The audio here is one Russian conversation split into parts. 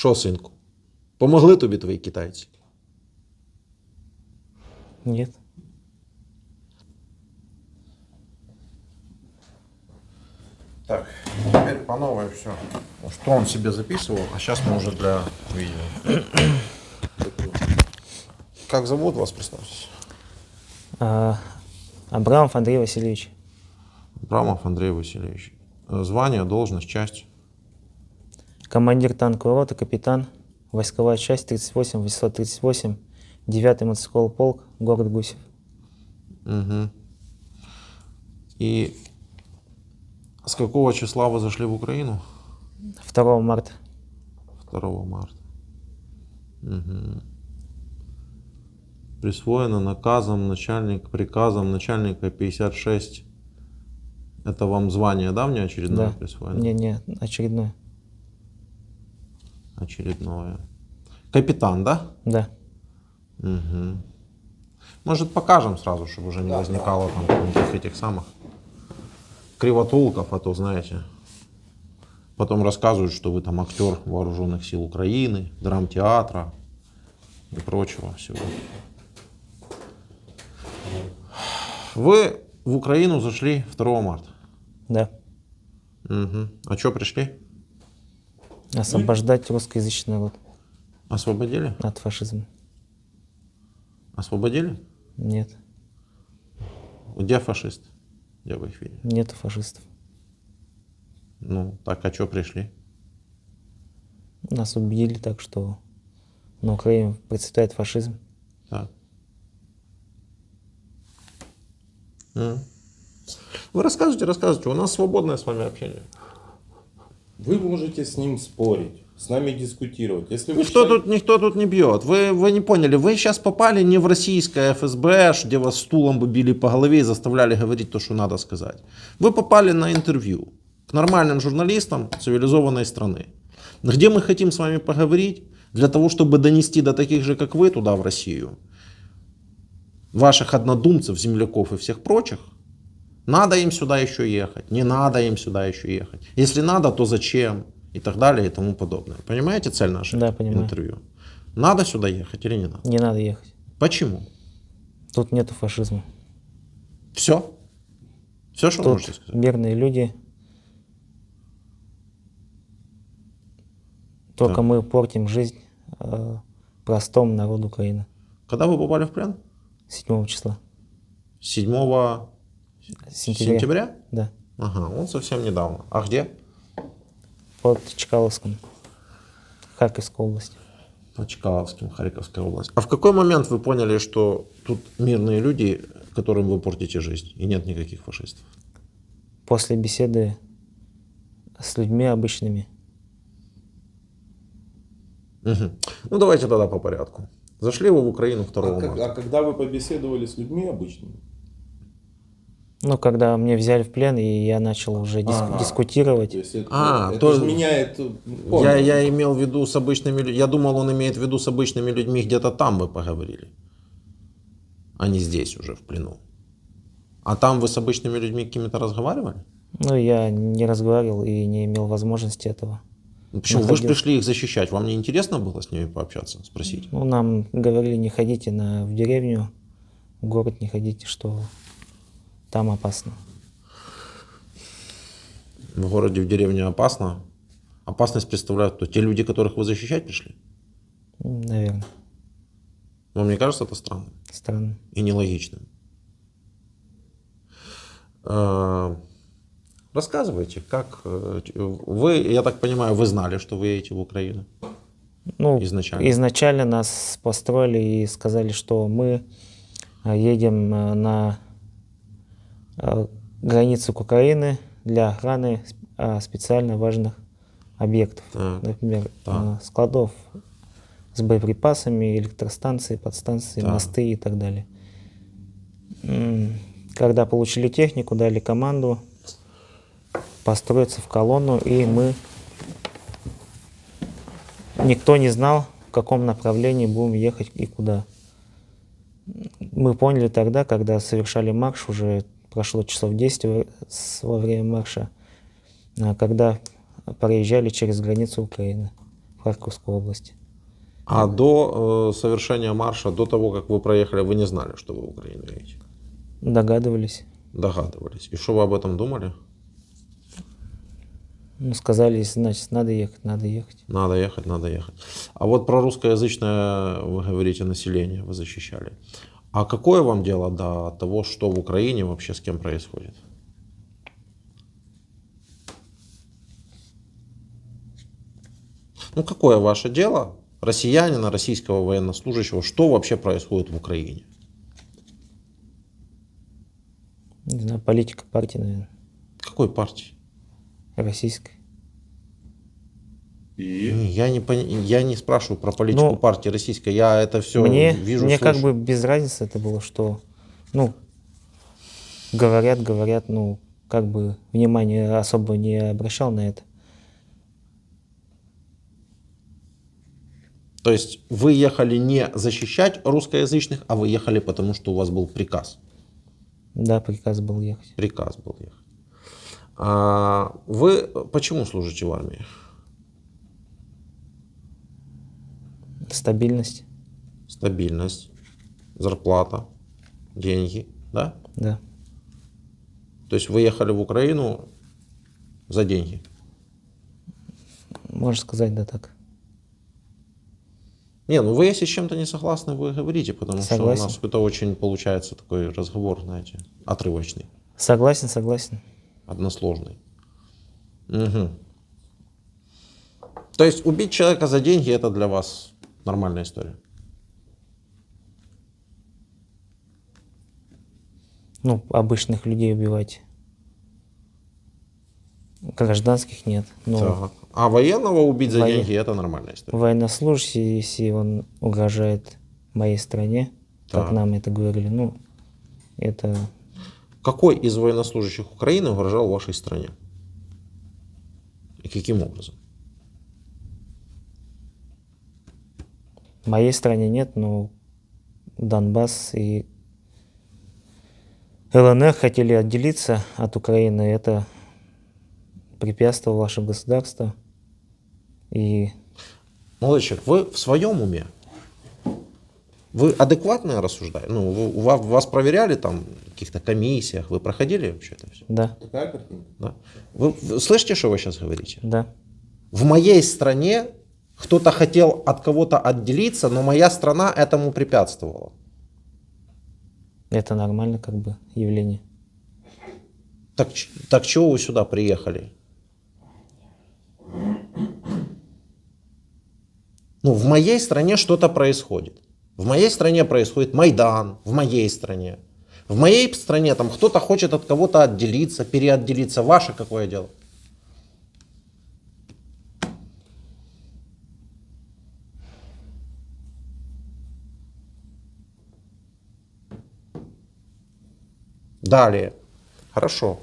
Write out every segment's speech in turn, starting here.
Що, синку? Помогли тобі твої китайці? Нет. Так, теперь по новой все. Что он себе записывал, а сейчас мы уже для видео. Как зовут вас, представьтесь? Абрамов Андрей Васильевич. Абрамов Андрей Васильевич. Звание, должность, часть. Командир танковой роты, капитан. Войсковая часть 38, 838. 9-й мотоцикловый полк, город Гусев. Угу. И с какого числа вы зашли в Украину? 2 марта. 2 марта. Угу. Присвоено наказом приказом начальника 56. Это вам звание, да, внеочередное Да. присвоено? Не, очередное. Очередное. Капитан, да? Да. Угу. Может, покажем сразу, чтобы уже не возникало там никаких этих самых кривотолков, а то, знаете, потом рассказывают, что вы там актер Вооруженных сил Украины, драмтеатра и прочего всего. Вы в Украину зашли 2 марта? Да. Угу. А что пришли? Освобождать русскоязычный народ Освободили? от фашизма. Освободили? Нет. Где фашисты? Где вы их видели? Нету фашистов. Ну, так, а что пришли? Нас убедили так, что на Украине процветает фашизм. Так. Вы рассказывайте, у нас свободное с вами общение. Вы можете с ним спорить, с нами дискутировать. Если вы Никто тут не бьет. Вы не поняли, вы сейчас попали не в российское ФСБ, где вас стулом бы били по голове и заставляли говорить то, что надо сказать. Вы попали на интервью к нормальным журналистам цивилизованной страны, где мы хотим с вами поговорить для того, чтобы донести до таких же, как вы, туда, в Россию, ваших однодумцев, земляков и всех прочих. Надо им сюда еще ехать, не надо им сюда еще ехать. Если надо, то зачем? И так далее, и тому подобное. Понимаете цель нашего Да, понимаю. интервью? Надо сюда ехать или не надо? Не надо ехать. Почему? Тут нету фашизма. Все? Все, что вы можете Тут сказать? мирные люди. Только Да. мы портим жизнь простому народу Украины. Когда вы попали в плен? 7 числа 7 сентября. сентября? Да. Ага, он совсем недавно. А где? Под Чкаловском, Харьковской области. По Чкаловским, Харьковской области. А в какой момент вы поняли, что тут мирные люди, которым вы портите жизнь, и нет никаких фашистов? После беседы с людьми обычными. Угу. Ну давайте тогда по порядку. Зашли вы в Украину 2 марта. А когда вы побеседовали с людьми обычными? Ну, когда меня взяли в плен, и я начал уже дискутировать. То есть это, это то- же меняет... Я имел в виду с обычными людьми. Я думал, он имеет в виду с обычными людьми, где-то там вы поговорили. А не здесь уже в плену. А там вы с обычными людьми какими-то разговаривали? Ну, я не разговаривал и не имел возможности этого. Ну, почему? Вы же Находился. пришли их защищать. Вам не интересно было с ними пообщаться, спросить? Ну, нам говорили, не ходите в деревню, в город не ходите, что там опасно. В городе, в деревне опасно. Опасность представляют кто? Те люди, которых вы защищать пришли? Наверное, Вам не кажется это странным странно. и нелогичным? Рассказывайте, как вы, я так понимаю, вы знали, что вы едете в Украину? Ну, Изначально. изначально нас построили и сказали, что мы едем на границу к Украине для охраны специально важных объектов. Так, Например, так. складов с боеприпасами, электростанции, подстанции, Так. мосты и так далее. Когда получили технику, дали команду построиться в колонну, и никто не знал, в каком направлении будем ехать и куда. Мы поняли тогда, когда совершали марш, уже прошло часов 10 во время марша, когда проезжали через границу Украины. Харьковской области. А до совершения марша, до того, как вы проехали, вы не знали, что вы в Украину едете? Догадывались. Догадывались. И что вы об этом думали? Ну, сказали, значит, надо ехать, надо ехать. Надо ехать, надо ехать. А вот про русскоязычное, вы говорите, население вы защищали. А какое вам дело до того, что в Украине вообще с кем происходит? Ну, какое ваше дело, россиянина, российского военнослужащего, что вообще происходит в Украине? Не знаю, политика партии, наверное, Какой партии? российской. И Я не спрашиваю про политику Ну, партии российской, я это все Мне вижу, как слышу. бы без разницы это было, что, ну, говорят, ну, как бы внимания особо не обращал на это. То есть вы ехали не защищать русскоязычных, а вы ехали потому, что у вас был приказ. Да, приказ был ехать. Приказ был ехать. А вы почему служите в армии? Стабильность, Стабильность, зарплата, деньги, да? да. То есть вы ехали в Украину за деньги. Можно сказать, да, так. Не, ну вы если с чем-то не согласны, вы говорите, потому Согласен. что у нас это очень получается такой разговор, знаете, отрывочный, Согласен. односложный. Мгм. То есть убить человека за деньги это для вас нормальная история. Ну, обычных людей убивать. Гражданских нет. Но Так. А военного убить за Воен- деньги это нормальная история. военнослужащий, если он угрожает моей стране, Так. как нам это говорили, ну, это Какой из военнослужащих Украины угрожал вашей стране? И каким образом? моей стране нет, но Донбасс и ЛНР хотели отделиться от Украины. Это препятствовало ваше государство. И Молодой человек, вы в своем уме? Вы адекватно рассуждаете? Ну, вас проверяли там в каких-то комиссиях? Вы проходили вообще это все? да, такая картинка. Да? Вы слышите, что вы сейчас говорите? да, В моей стране кто-то хотел от кого-то отделиться, но моя страна этому препятствовала. это нормально как бы явление. Так чего вы сюда приехали? Ну, в моей стране что-то происходит. В моей стране происходит Майдан, в моей стране. В моей стране там кто-то хочет от кого-то отделиться, переотделиться. Ваше какое дело? Далее. Хорошо.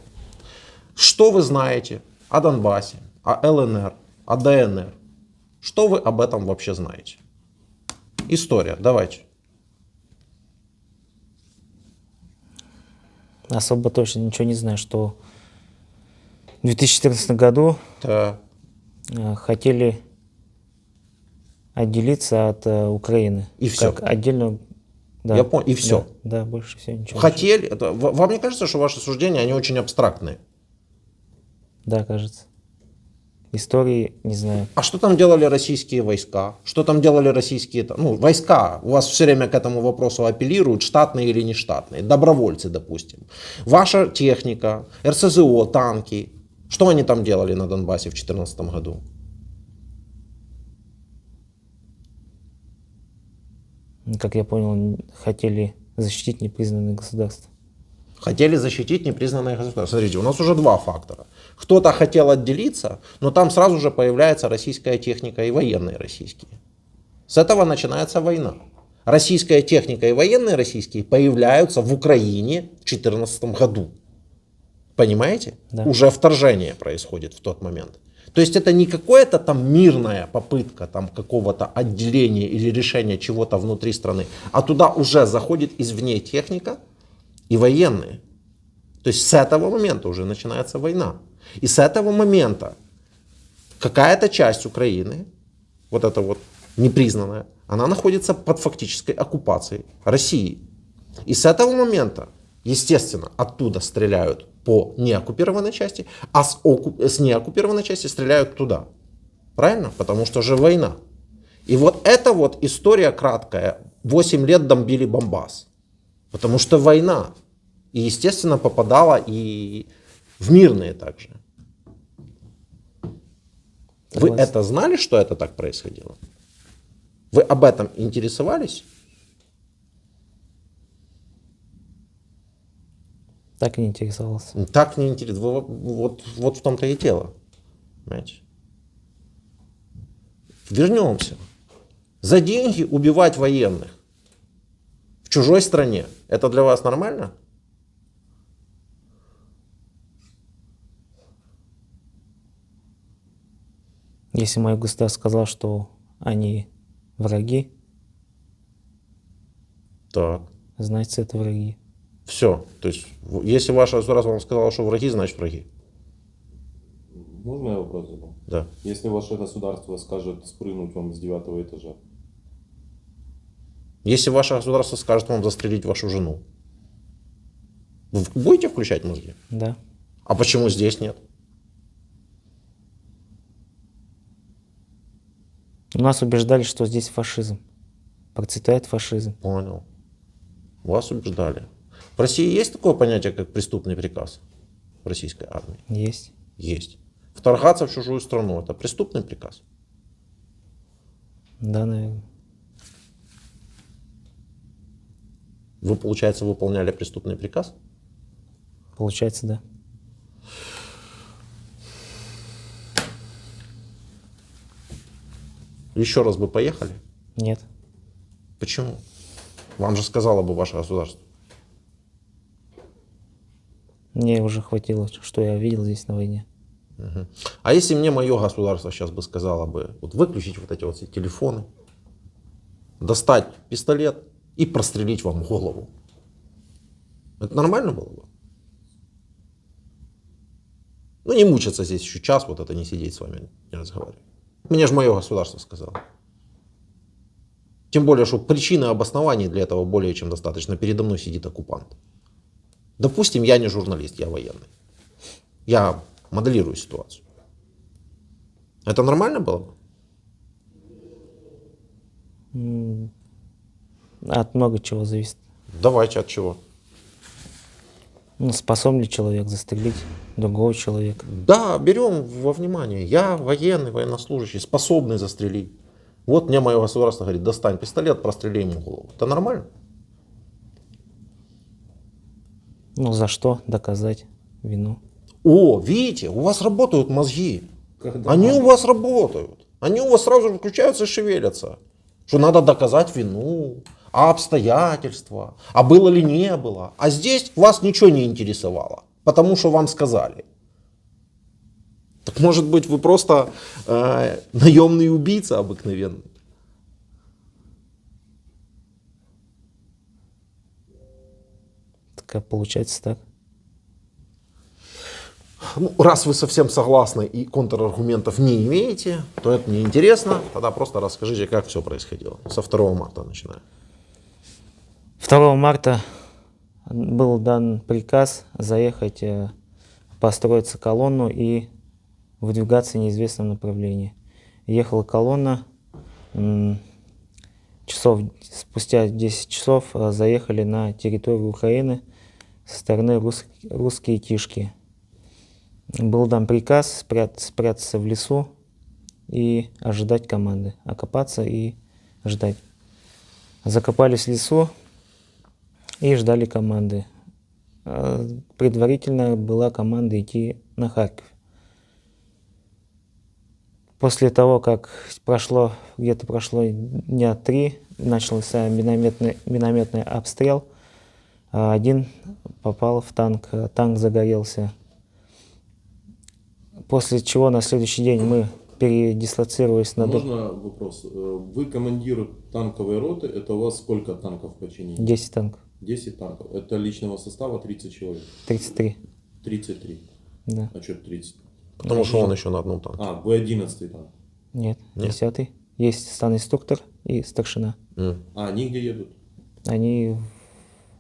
Что вы знаете о Донбассе, о ЛНР, о ДНР? Что вы об этом вообще знаете? История, давайте. Особо точно ничего не знаю, что в 2014 году Так. хотели отделиться от Украины. И всё. Как отдельно. Да, Я понял, и всё. Да, больше всего ничего. Хотели, вам не кажется, что ваши суждения, они очень абстрактные? Да, кажется. Истории не знаю. А что там делали российские войска? Что там делали российские, войска? У вас все время к этому вопросу апеллируют, штатные или не штатные, добровольцы, допустим. Ваша техника, РСЗО, танки. Что они там делали на Донбассе в 2014 году? Как я понял, хотели защитить непризнанные государства. Хотели защитить непризнанное государство. Смотрите, у нас уже два фактора. Кто-то хотел отделиться, но там сразу же появляется российская техника и военные российские. С этого начинается война. Российская техника и военные российские появляются в Украине в 2014 году. Понимаете? Да. Уже вторжение происходит в тот момент. То есть это не какая-то там мирная попытка там какого-то отделения или решения чего-то внутри страны, а туда уже заходит извне техника и военные. То есть с этого момента уже начинается война. И с этого момента какая-то часть Украины вот эта вот непризнанная, она находится под фактической оккупацией России. И с этого момента, естественно, оттуда стреляют по неоккупированной части, а с неоккупированной части стреляют туда. Правильно? Потому что же война. И вот эта вот история краткая. 8 лет бомбили Бомбас. Потому что война. И, естественно, попадала и в мирные также. Вы Согласен. это знали, что это так происходило? Вы об этом интересовались? Так и не интересовался. Так не интересно. Вот в том-то и дело. Понимаете? Вернемся. За деньги убивать военных в чужой стране. Это для вас нормально? Если мое государство сказало, что они враги, Так. значит, это враги. Все. То есть, если ваше государство вам сказало, что враги, значит враги. Можно я вопрос задам? Да. Если ваше государство скажет спрыгнуть вам с 9-го этажа, Если ваше государство скажет вам застрелить вашу жену, вы будете включать мозги? Да. А почему здесь нет? Нас убеждали, что здесь фашизм. Процветает фашизм. Понял. Вас убеждали. В России есть такое понятие, как преступный приказ в российской армии? Есть. Есть. Вторгаться в чужую страну – это преступный приказ? Да, наверное. Вы, получается, выполняли преступный приказ? Получается, да. Еще раз бы поехали? Нет. Почему? Вам же сказало бы ваше государство. Мне уже хватило, что я видел здесь на войне. Мгм. А если мне мое государство сейчас бы сказало бы, вот выключить вот эти вот все телефоны, достать пистолет и прострелить вам голову. Это нормально было бы? Ну, не мучиться здесь еще час, вот это не сидеть с вами, не разговаривать. Мне же мое государство сказало. Тем более, что причины и обоснований для этого более чем достаточно. Передо мной сидит оккупант. Допустим, я не журналист, я военный. Я моделирую ситуацию. Это нормально было бы? От много чего зависит. Давайте, от чего? Ну, способен ли человек застрелить другого человека? Да, берем во внимание. Я военный, военнослужащий, способный застрелить. Вот мне мое государство говорит, достань пистолет, прострели ему голову. Это нормально? Ну, за что доказать вину? О, видите, у вас работают мозги. когда Они надо. у вас работают. Они у вас сразу же включаются и шевелятся. Что надо доказать вину, а обстоятельства, а было ли не было. А здесь вас ничего не интересовало, потому что вам сказали. Так может быть вы просто наемный убийца обыкновенный. Так получается так. Ну, раз вы совсем согласны и контраргументов не имеете, то это неинтересно. Тогда просто расскажите, как все происходило. Со 2 марта начиная. 2 марта был дан приказ заехать, построиться колонну и выдвигаться в неизвестном направлении. Ехала колонна, спустя 10 часов заехали на территорию Украины со стороны русские тишки. Был дан приказ спрятаться в лесу и ожидать команды, окопаться и ждать. Закопались в лесу и ждали команды. Предварительно была команда идти на Харьков. После того, как где-то прошло дня 3, начался минометный обстрел. Один попал в танк, танк загорелся. После чего на следующий день мы передислоцировались на Можно вопрос? Вы командир танковой роты, это у вас сколько танков в подчинении? 10 танков, 10 танков. Это личного состава 30 человек. 33. 33. Да. А что 30? Потому что он еще на одном танке. А, вы 11-й танк. Нет, Нет. 10-й. Есть сан-инструктор и старшина. А они где едут? Они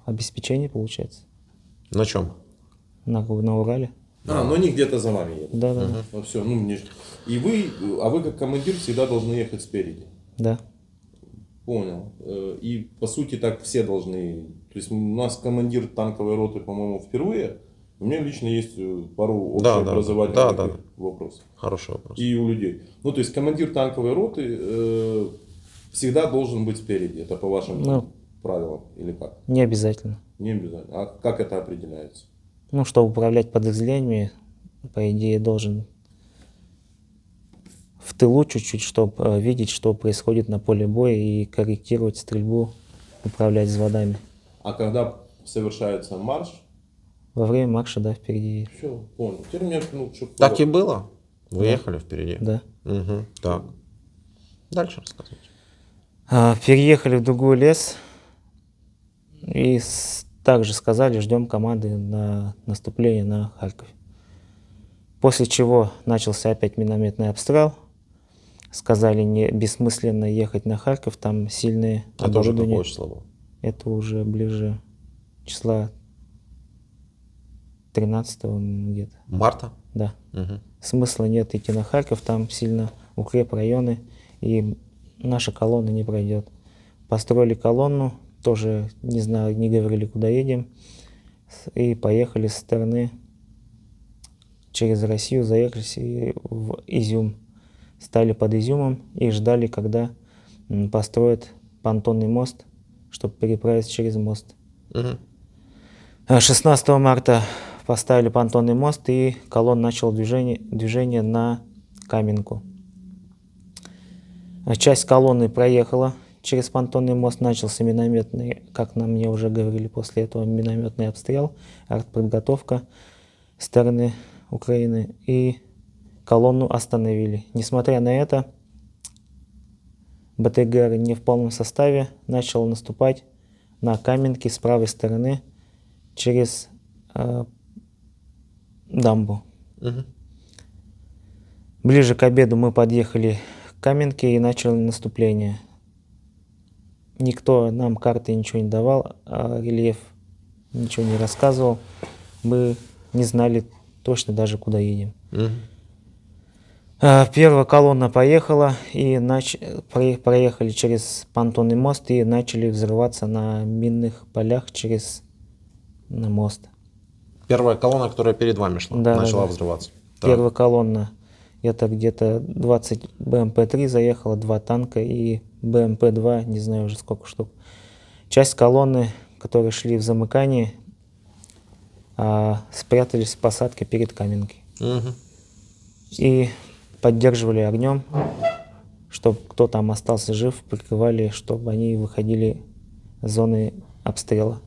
в обеспечении, получается, На чем? на Урале. Но они где-то за вами едут. Да, да, да. Ну все, И вы как командир всегда должны ехать спереди. Да. Понял. И по сути так все должны. То есть у нас командир танковой роты, по-моему, впервые. У меня лично есть пару общеобразовательных вопросов. Хороший вопрос. И у людей. Ну, то есть командир танковой роты всегда должен быть спереди. Это по вашим правилам или как? Не обязательно. Не обязательно. А как это определяется? Ну, чтобы управлять подразделениями, по идее, должен в тылу чуть-чуть, чтобы видеть, что происходит на поле боя и корректировать стрельбу, управлять взводами. А когда совершается марш? Во время марша, да, впереди. Все, понял. Теперь мне, Так и было? Вы ехали впереди? Да. Угу. Так. Дальше рассказывайте. Переехали в другой лес и также сказали, ждем команды на наступление на Харьков. После чего начался опять минометный обстрел. Сказали, не бессмысленно ехать на Харьков, там сильные Это уже оборудование. какое число было? Это уже ближе числа 13-го где-то. Марта? Да. Угу. Смысла нет идти на Харьков, там сильно укрепрайоны, и наша колонна не пройдет. Построили колонну, тоже не знаю, не говорили, куда едем, и поехали со стороны через Россию, заехали в Изюм. Стали под Изюмом и ждали, когда построят понтонный мост, чтобы переправиться через мост. Угу. 16 марта поставили понтонный мост, и колонна начала движение на Каменку. Часть колонны проехала через понтонный мост, начался минометный, как мне уже говорили после этого, минометный обстрел, артподготовка со стороны Украины, и колонну остановили. Несмотря на это, БТГР не в полном составе начал наступать на Каменке с правой стороны через дамбу. Угу. Ближе к обеду мы подъехали к Каменке и начали наступление. Никто нам карты ничего не давал, рельеф ничего не рассказывал. Мы не знали точно даже, куда едем. Угу. Первая колонна поехала, и проехали через понтонный мост и начали взрываться на минных полях на мост. Первая колонна, которая перед вами шла, начала да. взрываться. Первая колонна, это где-то 20 БМП-3 заехала, 2 танка и БМП-2, не знаю уже сколько штук. Часть колонны, которые шли в замыкании, спрятались в посадке перед Каменкой. Угу. И поддерживали огнем, чтобы кто там остался жив, прикрывали, чтобы они выходили из зоны обстрела.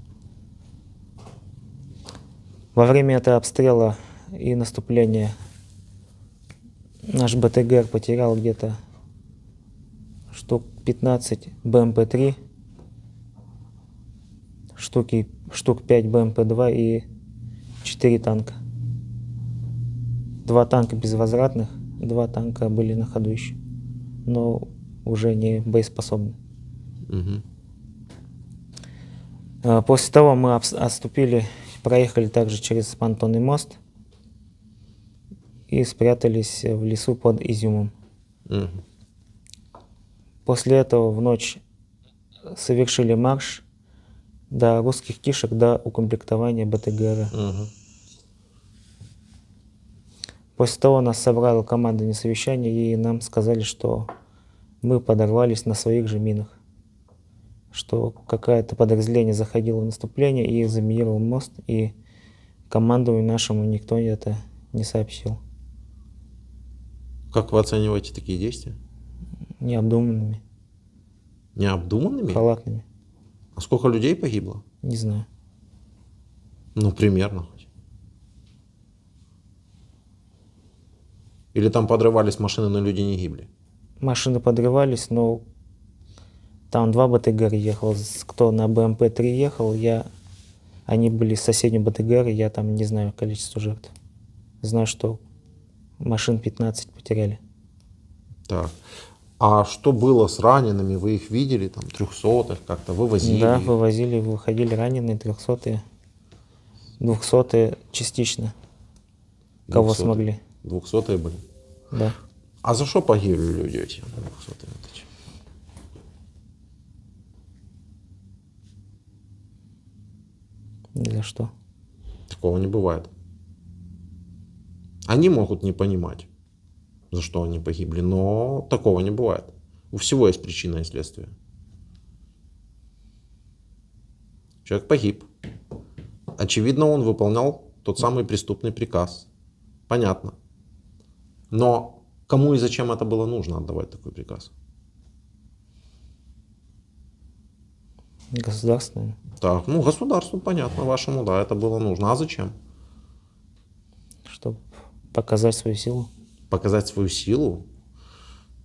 Во время этого обстрела и наступления наш БТГР потерял где-то штук 15 БМП-3, штук 5 БМП-2 и 4 танка. 2 танка безвозвратных, 2 танка были на ходу еще, но уже не боеспособны. Угу. После того мы отступили, проехали также через понтонный мост и спрятались в лесу под Изюмом. Угу. После этого в ночь совершили марш до русских кишек, до укомплектования БТГР. Угу. После того нас собрало командное совещание, и нам сказали, что мы подорвались на своих же минах. Что какое-то подразделение заходило в наступление и заминировало мост, и командованию нашему никто это не сообщил. Как вы оцениваете такие действия? Необдуманными, Необдуманными? халатными. А сколько людей погибло? Не знаю. Ну, примерно хоть. Или там подрывались машины, но люди не гибли? Машины подрывались, но там 2 БТГР ехало. Кто на БМП-3 ехал, они были с соседним БТГР, я там не знаю количество жертв. Знаю, что машин 15 потеряли. Так. А что было с ранеными? Вы их видели, там, 300-х, как-то вывозили? Да, их? вывозили, выходили раненые, 300-е, 200-е частично. Кого 200-е? смогли. 200-е были. Да. А за что погибли люди эти 200-е? Ни за что. Такого не бывает. Они могут не понимать, за что они погибли, но такого не бывает. У всего есть причина и следствие. Человек погиб. Очевидно, он выполнял тот самый преступный приказ. Понятно. Но кому и зачем это было нужно отдавать такой приказ? Государственные. Так, ну государству понятно, вашему, да, это было нужно. А зачем? Чтобы показать свою силу. Показать свою силу?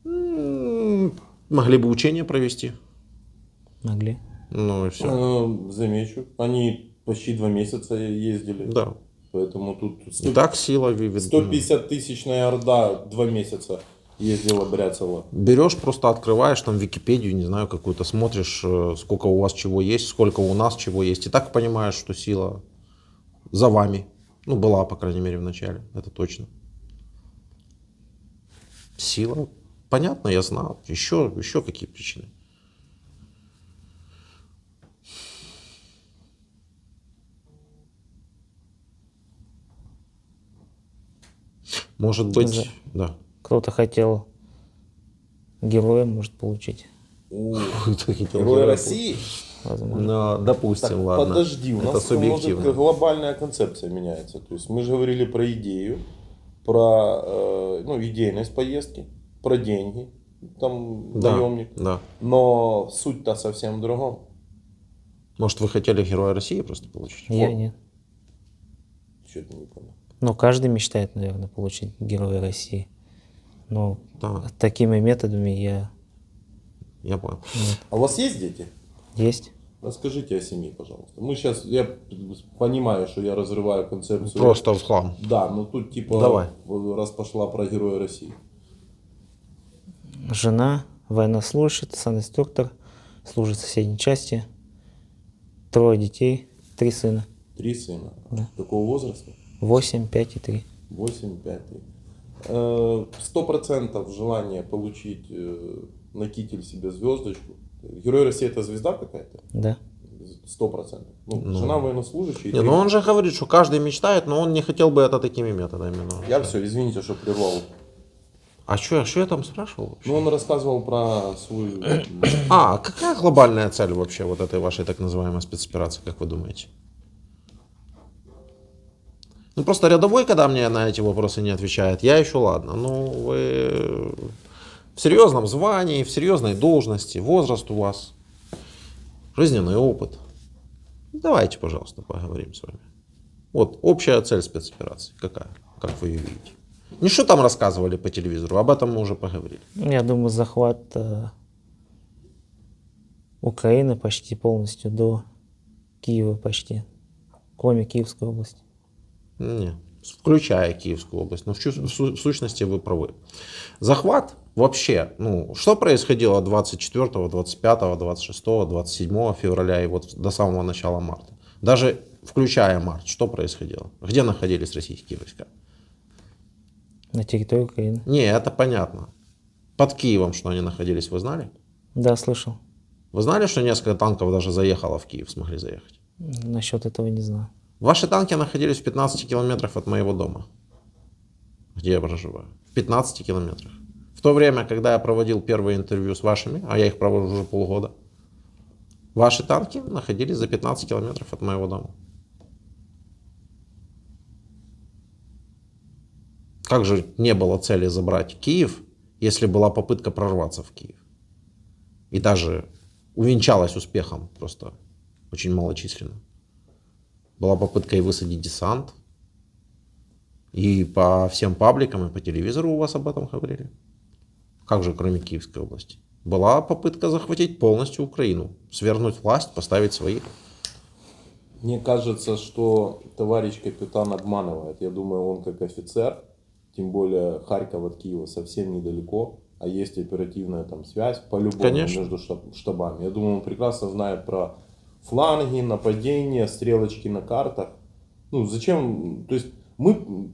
Могли бы учения провести. Могли. Ну и все. Замечу, они почти 2 месяца ездили. Да. Поэтому тут И так сила. 150-тысячная орда 2 месяца ездила, бряцала. Берешь, просто открываешь там Википедию, не знаю, какую-то, смотришь, сколько у вас чего есть, сколько у нас чего есть. И так понимаешь, что сила за вами. Ну, была, по крайней мере, в начале. Это точно. Сила. Понятно, я знал. Еще какие причины? Может быть, да. Кто-то хотел героя, может, получить. Кто хотел Герой России? Возможно. Ну, допустим, Так, ладно. подожди, у Это нас субъективно. может глобальная концепция меняется. То есть мы же говорили про идею, про идейность поездки, про деньги, там Да, наемник. да. Но суть-то совсем в другом. Может, вы хотели Героя России просто получить? Я Вот. нет. Что-то не понял. Но каждый мечтает, наверное, получить Героя России. Но Да, такими методами я... я понял. А у вас есть дети? Есть. Расскажите о семье, пожалуйста. Я понимаю, что я разрываю концепцию. Просто в хлам. Да, но тут типа, Давай. раз пошла про Героя России. Жена, военнослужащий, санинструктор, служит в соседней части. 3 детей, 3 сына. 3 сына. Да. Какого возраста? 8, 5 и 3. 8, 5. 100% желание получить на китель себе звездочку. Герой России это звезда какая-то? Да. 100%. Жена военнослужащий. Не, ну он же говорит, что каждый мечтает, но он не хотел бы это такими методами. Ну. Я все, извините, что прервал. А что я там спрашивал вообще? Ну, он рассказывал про свою... А какая глобальная цель вообще вот этой вашей так называемой спецоперации, как вы думаете? Ну просто рядовой, когда мне на эти вопросы не отвечает, я еще ладно. Ну вы в серьезном звании, в серьезной должности, возраст у вас, жизненный опыт. Давайте, пожалуйста, поговорим с вами. Вот общая цель спецоперации какая, как вы ее видите? Не что там рассказывали по телевизору, об этом мы уже поговорили. Я думаю, захват Украины почти полностью до Киева почти, кроме Киевской области. Не, включая Киевскую область. Но в сущности вы правы. Захват вообще, ну, что происходило 24, 25, 26, 27 февраля и вот до самого начала марта? Даже включая март, что происходило? Где находились российские войска? На территории Украины. Не, это понятно. Под Киевом, что они находились, вы знали? Да, слышал. Вы знали, что несколько танков даже заехало в Киев, смогли заехать? Насчет этого не знаю. Ваши танки находились в 15 километрах от моего дома, где я проживаю. В 15 километрах. В то время, когда я проводил первое интервью с вашими, а я их провожу уже полгода, ваши танки находились за 15 километров от моего дома. Как же не было цели забрать Киев, если была попытка прорваться в Киев? И даже увенчалась успехом, просто очень малочисленно. Была попытка и высадить десант. И по всем пабликам, и по телевизору у вас об этом говорили. Как же, кроме Киевской области? Была попытка захватить полностью Украину, свергнуть власть, поставить своих. Мне кажется, что товарищ капитан обманывает. Я думаю, он как офицер, тем более Харьков от Киева совсем недалеко. а есть оперативная там связь по-любому Конечно. между штабами. Я думаю, он прекрасно знает про фланги, нападения, стрелочки на картах. Ну, зачем? То есть мы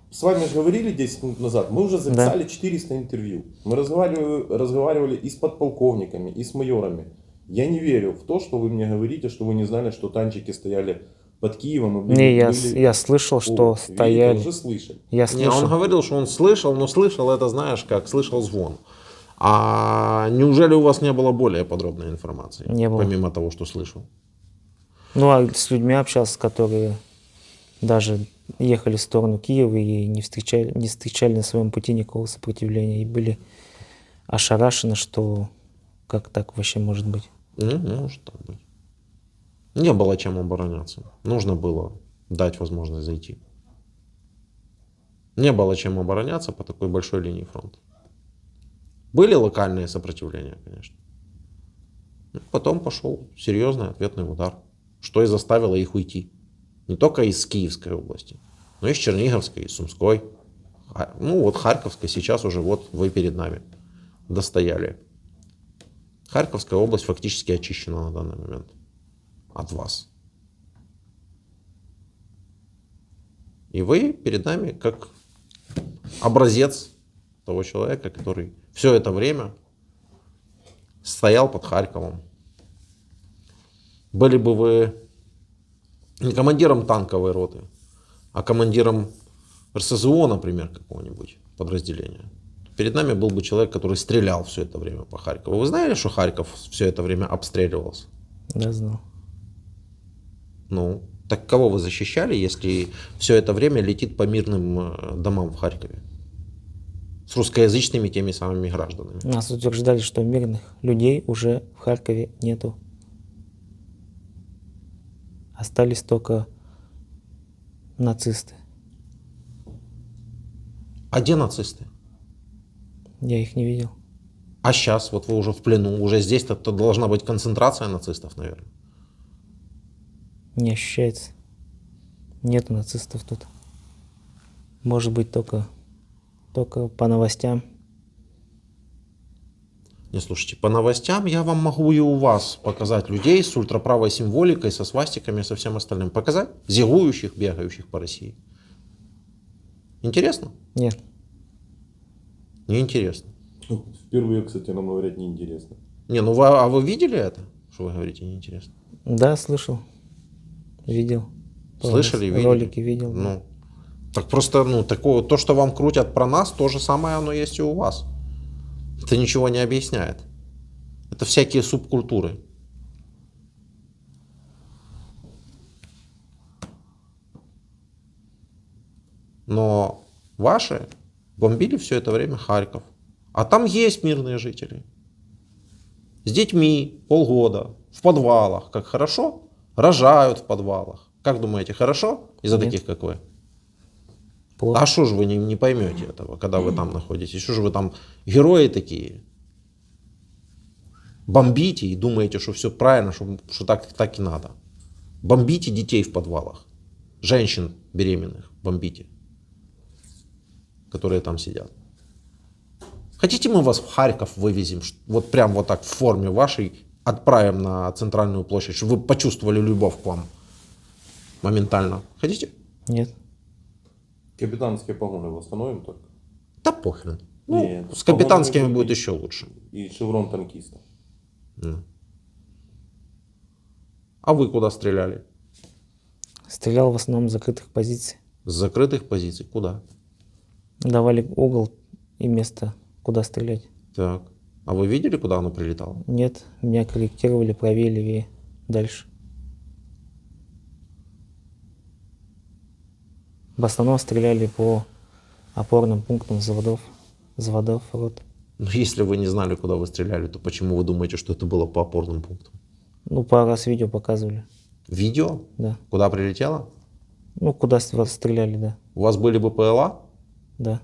с вами же говорили 10 минут назад, мы уже записали 400 интервью. Мы разговаривали и с подполковниками, и с майорами. Я не верю в то, что вы мне говорите, что вы не знали, что танчики стояли под Киевом. И были, Не, я слышал, что О, стояли. Видите, уже слышали. Я Не, он слышал. говорил, что он слышал, но слышал это, знаешь, как слышал звон. А неужели у вас не было более подробной информации? Не было. Помимо того, что слышал. Ну, а с людьми общался, которые даже ехали в сторону Киева и не встречали на своем пути никакого сопротивления. И были ошарашены, что как так вообще может быть. Ну, может так быть. Не было чем обороняться. Нужно было дать возможность зайти. Не было чем обороняться по такой большой линии фронта. Были локальные сопротивления, конечно. Потом пошел серьезный ответный удар, что и заставило их уйти. Не только из Киевской области, но и из Черниговской, из Сумской. Ну вот Харьковской сейчас уже вот вы перед нами достояли. Харьковская область фактически очищена на данный момент от вас. И вы перед нами как образец того человека, который все это время стоял под Харьковом. Были бы вы не командиром танковой роты, а командиром РСЗО, например, какого-нибудь подразделения. Перед нами был бы человек, который стрелял все это время по Харькову. Вы знали, что Харьков все это время обстреливался? Да, знал. Ну, так кого вы защищали, если все это время летит по мирным домам в Харькове? С русскоязычными теми самыми гражданами. Нас утверждали, что мирных людей уже в Харькове нету. Остались только нацисты. А где нацисты? Я их не видел. А сейчас, вот вы уже в плену, уже здесь-то должна быть концентрация нацистов, наверное. Не ощущается. Нету нацистов тут. Может быть, только по новостям. Не, слушайте, по новостям я вам могу и у вас показать людей с ультраправой символикой, со свастиками, со всем остальным. Показать? Зигующих, бегающих по России. Интересно? Нет. Неинтересно. Впервые, кстати, нам говорят неинтересно. Не, ну вы видели это? Что вы говорите неинтересно? Да, слышал. Видел. Слышали, видели? Ролики видел. Ну, так просто, ну, такое, то, что вам крутят про нас, то же самое оно есть и у вас. Это ничего не объясняет. Это всякие субкультуры. Но ваши бомбили все это время Харьков. А там есть мирные жители. С детьми полгода, в подвалах. Как хорошо? Рожают в подвалах. Как думаете, хорошо из-за Нет. таких, как вы? Плохо. А что же вы не поймете этого, когда вы там находитесь? Что же вы там герои такие? Бомбите и думаете, что все правильно, что так и надо. Бомбите детей в подвалах. Женщин беременных бомбите, которые там сидят. Хотите, мы вас в Харьков вывезем, вот прям вот так в форме вашей, отправим на центральную площадь, чтобы вы почувствовали любовь к вам моментально? Хотите? Нет. Капитанские погоны восстановим только. Да похрен. Ну, Нет, с капитанскими погоны будет будут еще лучше. И шеврон танкиста. А вы куда стреляли? Стрелял в основном с закрытых позиций. С закрытых позиций куда? Давали угол и место, куда стрелять. Так. А вы видели, куда оно прилетало? Нет, меня корректировали, правее, левее, дальше. В основном стреляли по опорным пунктам заводов рот. Но если вы не знали, куда вы стреляли, то почему вы думаете, что это было по опорным пунктам? Ну, пару раз видео показывали, Видео? да. Куда прилетело? Ну, куда стреляли, да. У вас были БПЛА? Да.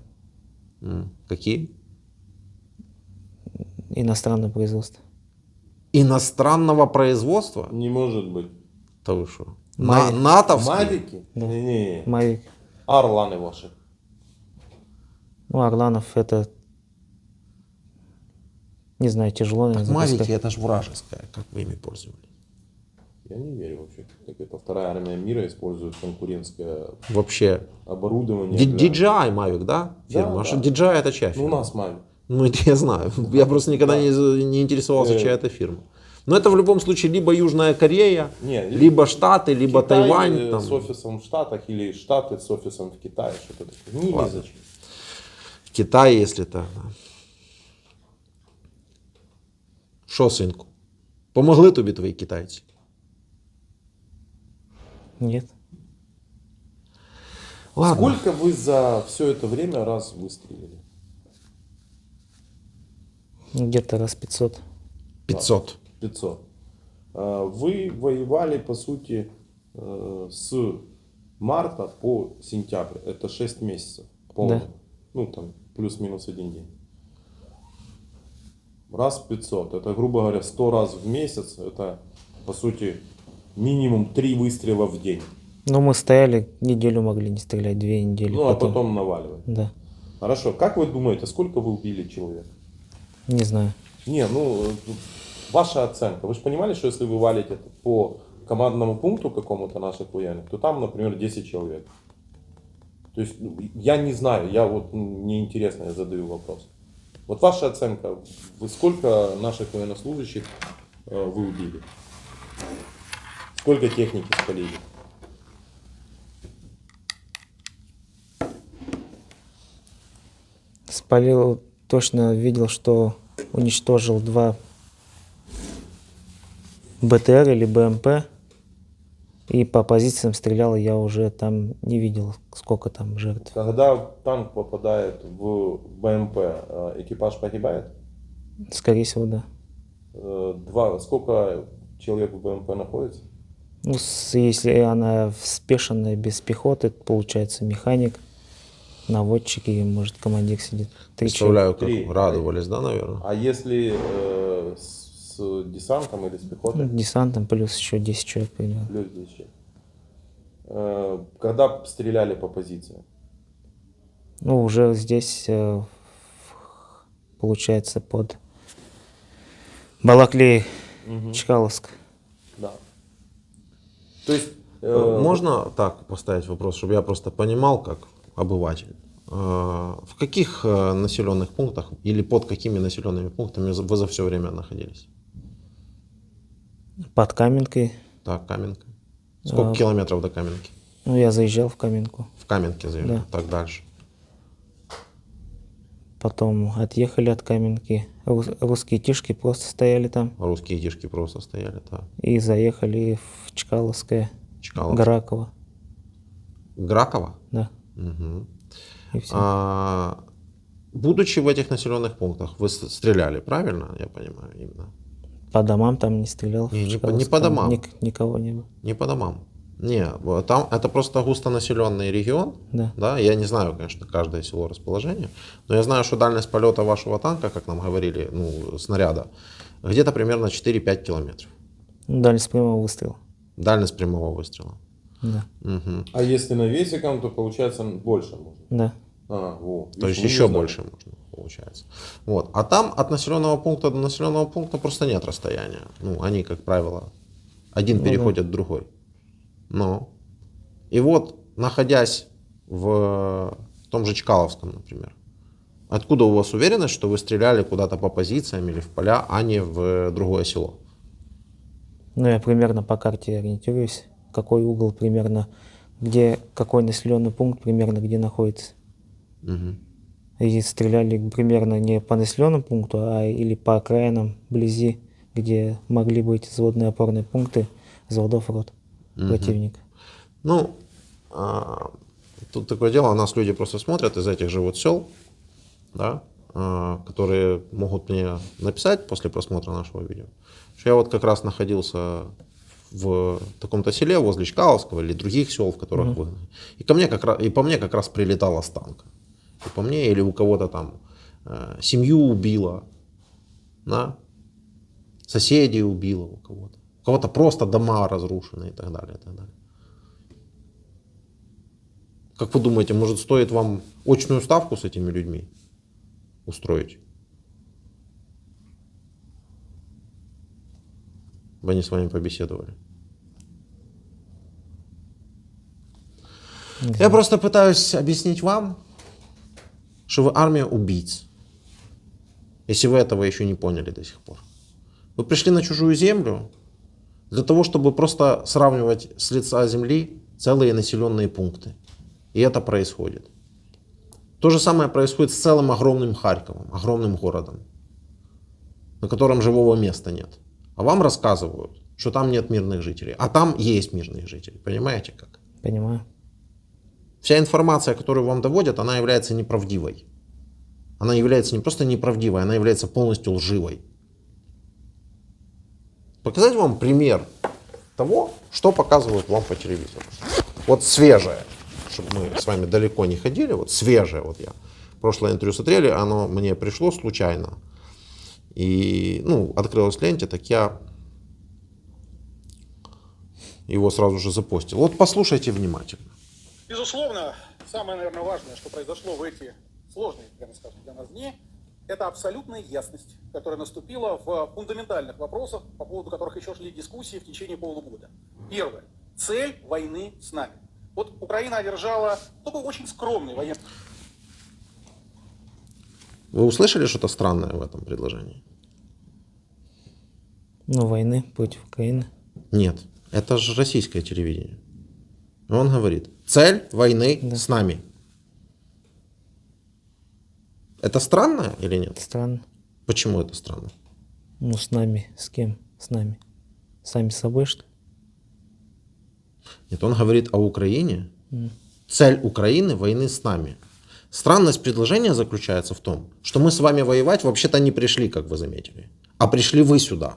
Какие? Иностранное производство. Иностранного производства? Не может быть. Да вы что? Мавик. НАТОвские? Мавики? Да. Не-не. Мавик. Орланы ваши. Ну, Орланов это Не знаю, тяжело, наверное, Так запускать. мавики это ж вражеская, как вы ими пользовались? Я не верю вообще, как это вторая армия мира использует конкурентское Вообще. оборудование. для- DJI Mavic, да? Фирма. Да, А что да. DJI это чья Ну, у фирма? нас маме. Ну, это я знаю. Я просто никогда не интересовался, чья это фирма. Но это в любом случае либо Южная Корея, Не, либо Штаты, либо Китай, Тайвань. Там. с офисом в Штатах или Штаты с офисом в Китае. Что-то такое. Не Ладно. зачем. Китай, если так. Да. Що, синку? Помогли тобі твої китайці? Нет. Ладно. Сколько вы за все это время раз выстрелили? Где-то раз 500. 500. 500. Вы воевали, по сути, с марта по сентябрь. Это 6 месяцев. Полных. Да. Ну, там, плюс-минус 1 день. Раз 500. Это, грубо говоря, 100 раз в месяц. Это, по сути, минимум 3 выстрела в день. Но мы стояли, неделю могли не стрелять, 2 недели. Ну, а потом наваливать. Да. Хорошо. Как вы думаете, сколько вы убили человек? Не знаю. Не, ну, ваша оценка. Вы же понимали, что если вы валите по командному пункту какому-то наших военных, то там, например, 10 человек. То есть, ну, я не знаю, я вот, мне интересно, я задаю вопрос. Вот ваша оценка, вы сколько наших военнослужащих вы убили? Сколько техники спалили? Спалил, точно видел, что уничтожил 2 БТР или БМП. И по позициям стрелял, я уже там не видел, сколько там жертв. Когда танк попадает в БМП, экипаж погибает? Скорее всего, да. Сколько человек в БМП находится? Ну, если она спешенная, без пехоты, получается механик, наводчик и, может, командир сидит. 3 Представляю, как Три. радовались, да, наверное? А если с десантом или с пехотой? Десантом плюс еще 10 человек примерно. Плюс 10 человек. Когда стреляли по позициям? Ну, уже здесь, получается, под Балаклей, Чкаловск. Да. То есть... Можно так поставить вопрос, чтобы я просто понимал, как обыватель. В каких населенных пунктах или под какими населенными пунктами вы за все время находились? Под Каменкой. Так, Каменка. Сколько километров до Каменки? Ну, я заезжал в Каменку. В Каменке заезжал. Да. Так, дальше. Потом отъехали от Каменки. Русские тишки просто стояли там. Русские дишки просто стояли, так. И заехали в Чкаловское, Чкалов. Граково. Граково? Да. Угу. И все. Будучи в этих населенных пунктах, вы стреляли, правильно? Я понимаю, именно. По домам там не стрелял. в Не, не по- Чкаловск, не по там домам. Никого не было. Не по домам. Не, там это просто густонаселенный регион. Да. Я не знаю, конечно, каждое село расположение, но я знаю, что дальность полета вашего танка, как нам говорили, ну, снаряда, где-то примерно 4-5 километров. Ну, дальность прямого выстрела. Дальность прямого выстрела. Да. Мгм. А если навесиком, то получается больше можно. Да. То есть еще больше можно, получается. Вот. А там от населенного пункта до населенного пункта просто нет расстояния. Ну, они, как правило, один Ну, переходит в другой. Но. И вот, находясь в том же Чкаловском, например, откуда у вас уверенность, что вы стреляли куда-то по позициям или в поля, а не в другое село? Ну, я примерно по карте ориентируюсь, какой угол примерно, где, какой населенный пункт примерно где находится. Мгм. И стреляли примерно не по населенному пункту, а или по окраинам, вблизи, где могли быть взводные опорные пункты взводов рот противника. Ну, тут такое дело, у нас люди просто смотрят из этих же вот сел, да, которые могут мне написать после просмотра нашего видео, что я вот как раз находился в таком-то селе возле Чкаловского или других сел, в которых выгнали. И ко мне как раз, и по мне как раз прилетала с танка. И по мне или у кого-то там семью убило, да, соседей убило у кого-то. У кого-то просто дома разрушены и так далее, и так далее. Как вы думаете, может стоит вам очную ставку с этими людьми устроить? бы они с вами побеседовали? Я просто пытаюсь объяснить вам, что вы армия убийц. Если вы этого еще не поняли до сих пор. Вы пришли на чужую землю для того, чтобы просто сравнивать с лица земли целые населенные пункты. И это происходит. То же самое происходит с целым огромным Харьковом, огромным городом, на котором живого места нет. А вам рассказывают, что там нет мирных жителей. А там есть мирные жители. Понимаете как? Понимаю. Вся информация, которую вам доводят, она является неправдивой. Она является не просто неправдивой, она является полностью лживой. Показать вам пример того, что показывают вам по телевизору. Вот свежее, чтобы мы с вами далеко не ходили, вот свежее, вот я прошлое интервью смотрели, оно мне пришло случайно. И, открылось в ленте, так я его сразу же запостил. Вот послушайте внимательно. Безусловно, самое, наверное, важное, что произошло в эти сложные, прямо скажем, для нас дни, это абсолютная ясность, которая наступила в фундаментальных вопросах, по поводу которых еще шли дискуссии в течение полугода. Первое. Цель войны с нами. Вот Украина одержала только очень скромный военный... Вы услышали что-то странное в этом предложении? Войны против Украины. Нет, это же российское телевидение. Он говорит, цель войны с нами. Это странно или нет? Странно. Почему это странно? С нами. С кем? С нами. Сами с собой, что ли? Нет, он говорит о Украине. Цель Украины войны с нами. Странность предложения заключается в том, что мы с вами воевать вообще-то не пришли, как вы заметили, а пришли вы сюда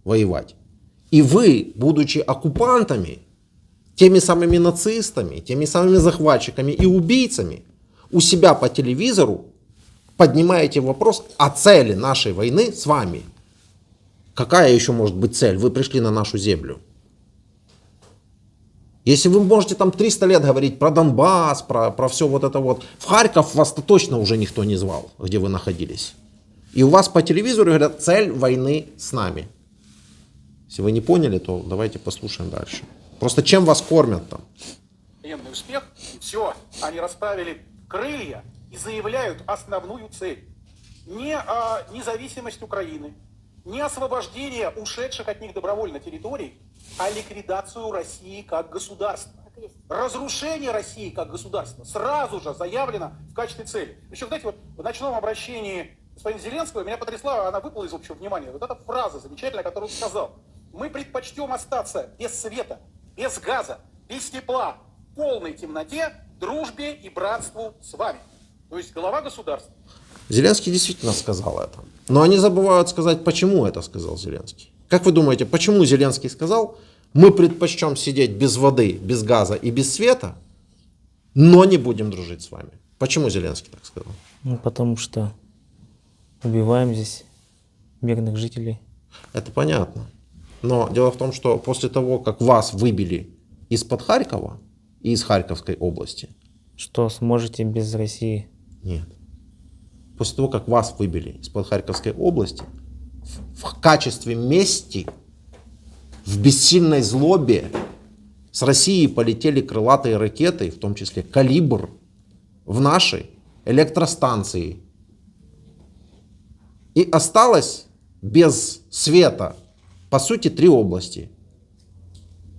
воевать. И вы, будучи оккупантами, теми самыми нацистами, теми самыми захватчиками и убийцами, у себя по телевизору поднимаете вопрос о цели нашей войны с вами. Какая еще может быть цель? Вы пришли на нашу землю. Если вы можете там 300 лет говорить про Донбасс, про все вот это вот. В Харьков вас-то точно уже никто не звал, где вы находились. И у вас по телевизору говорят, цель войны с нами. Если вы не поняли, то давайте послушаем дальше. Просто чем вас кормят там? Военный успех, и все, они расправили крылья и заявляют основную цель. Не независимость Украины, не освобождение ушедших от них добровольно территорий, а ликвидацию России как государства. Разрушение России как государства сразу же заявлено в качестве цели. Причем, знаете, вот в ночном обращении господина Зеленского меня потрясла, она выпала из общего внимания. Вот эта фраза замечательная, которую он сказал. Мы предпочтем остаться без света, без газа, без тепла, в полной темноте, дружбе и братству с вами. То есть глава государства. Зеленский действительно сказал это. Но они забывают сказать, почему это сказал Зеленский. Как вы думаете, почему Зеленский сказал, мы предпочтем сидеть без воды, без газа и без света, но не будем дружить с вами? Почему Зеленский так сказал? Потому что убиваем здесь мирных жителей. Это понятно. Но дело в том, что после того, как вас выбили из-под Харькова и из Харьковской области... Что сможете без России? Нет. После того, как вас выбили из-под Харьковской области, в качестве мести, в бессильной злобе с России полетели крылатые ракеты, в том числе «Калибр», в наши электростанции. И осталось без света, по сути, 3 области.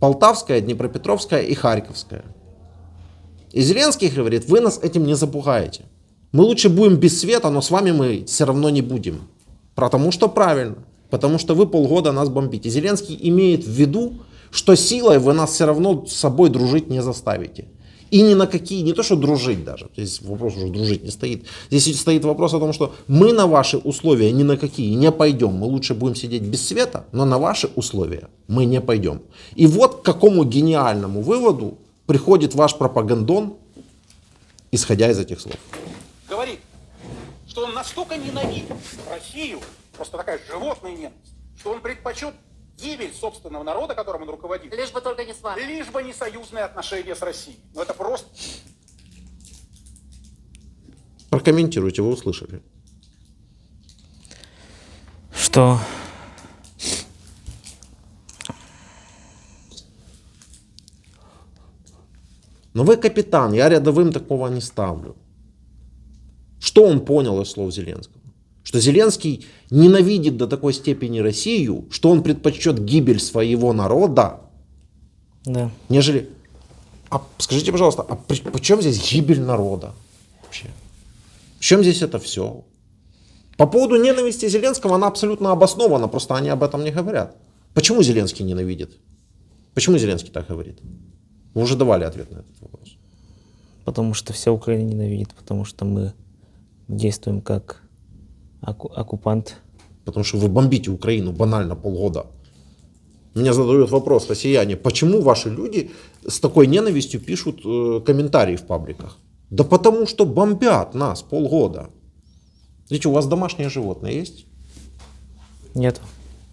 Полтавская, Днепропетровская и Харьковская. И Зеленский говорит, вы нас этим не запугаете. Мы лучше будем без света, но с вами мы все равно не будем. Потому что правильно. Потому что вы полгода нас бомбите. Зеленский имеет в виду, что силой вы нас все равно с собой дружить не заставите. И ни на какие, не то что дружить даже, здесь вопрос уже дружить не стоит. Здесь стоит вопрос о том, что мы на ваши условия ни на какие не пойдем. Мы лучше будем сидеть без света, но на ваши условия мы не пойдем. И вот к какому гениальному выводу приходит ваш пропагандон, исходя из этих слов. Говорит, что он настолько ненавидит Россию, просто такая животная ненависть, что он предпочел гибель собственного народа, которым он руководит. Лишь бы только не с вами. Лишь бы не союзные отношения с Россией. Но это просто... Прокомментируйте, вы услышали. Что Но вы капитан, я рядовым такого не ставлю. Что он понял из слов Зеленского? Что Зеленский ненавидит до такой степени Россию, что он предпочтет гибель своего народа, Да. нежели... А скажите, пожалуйста, а при чем здесь гибель народа вообще? В чем здесь это все? По поводу ненависти Зеленского она абсолютно обоснована, просто они об этом не говорят. Почему Зеленский ненавидит? Почему Зеленский так говорит? Вы уже давали ответ на этот вопрос. Потому что вся Украина ненавидит, потому что мы действуем как оккупант. Потому что вы бомбите Украину банально полгода. Мне задают вопрос россияне, почему ваши люди с такой ненавистью пишут комментарии в пабликах? Да потому что бомбят нас полгода. Видите, у вас домашние животные есть? Нет.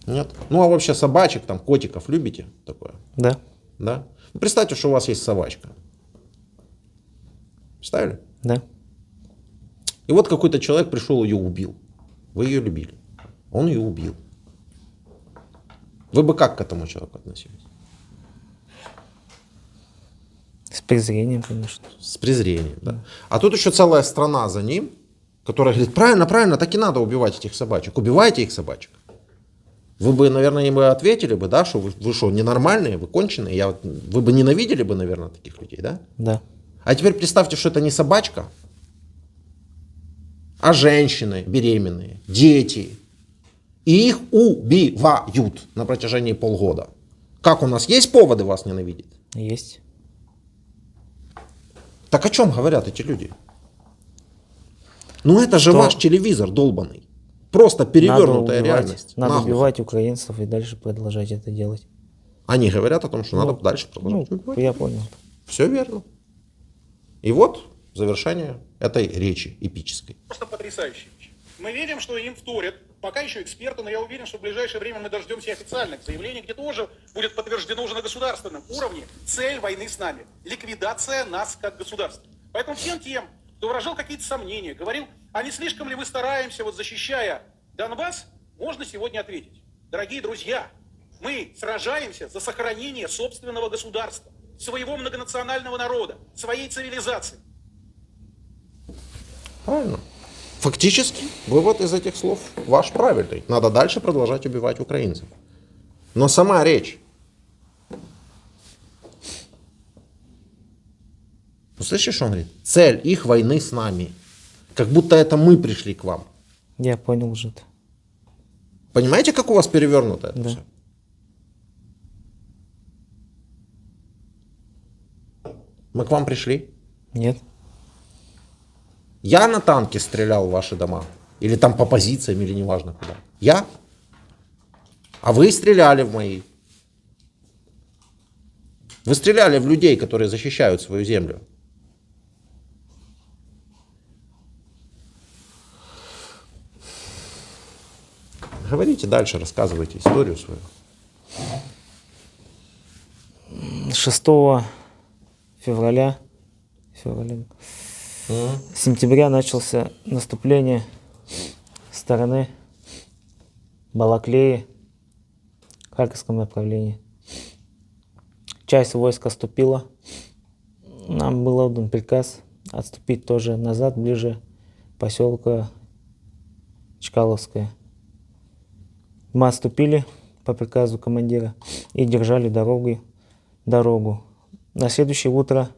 Нет? Ну а вообще собачек, там, котиков любите такое? Да. Да? Ну, представьте, что у вас есть собачка. Представили? Да. И вот какой-то человек пришел, ее убил. Вы ее любили. Он ее убил. Вы бы как к этому человеку относились? С презрением, конечно. С презрением, да. А тут еще целая страна за ним, которая говорит, правильно, правильно, так и надо убивать этих собачек. Убивайте их собачек. Вы бы, наверное, им ответили бы, да, что вы что, ненормальные, вы конченые. Вы бы ненавидели бы, наверное, таких людей, да? Да. А теперь представьте, что это не собачка, а женщины беременные, дети. И их убивают на протяжении полгода. Как у нас есть поводы вас ненавидеть? Есть. Так о чем говорят эти люди? Ну это же Что? ваш телевизор долбанный. Просто перевернутая реальность. Надо Наглухо. убивать украинцев и дальше продолжать это делать. Они говорят о том, что Ну, надо дальше продолжать Ну, убивать. я понял. Все верно. И вот завершение этой речи эпической. Просто потрясающая вещь. Мы видим, что им вторят, пока еще эксперты, но я уверен, что в ближайшее время мы дождемся и официальных заявлений, где тоже будет подтверждено уже на государственном уровне цель войны с нами. Ликвидация нас как государства. Поэтому всем тем, кто выражал какие-то сомнения, говорил, а не слишком ли мы стараемся, вот защищая Донбасс, можно сегодня ответить. Дорогие друзья, мы сражаемся за сохранение собственного государства, своего многонационального народа, своей цивилизации. Правильно. Фактически, вывод из этих слов ваш правильный. Надо дальше продолжать убивать украинцев. Но сама речь. Ну, слышишь, что он говорит? Цель их войны с нами. Как будто это мы пришли к вам. Я понял уже это. Понимаете, как у вас перевернуто это Да. все? Мы к вам пришли. Нет. Я на танке стрелял в ваши дома. Или там по позициям, или неважно куда. Я? А вы стреляли в мои. Вы стреляли в людей, которые защищают свою землю. Говорите дальше, рассказывайте историю свою. 6 февраля, сентября начался наступление со стороны Балаклеи в Харьковском направлении. Часть войск отступила. Нам был отдан приказ отступить тоже назад, ближе поселка Чкаловское. Мы отступили по приказу командира и держали дорогу. На следующее утро,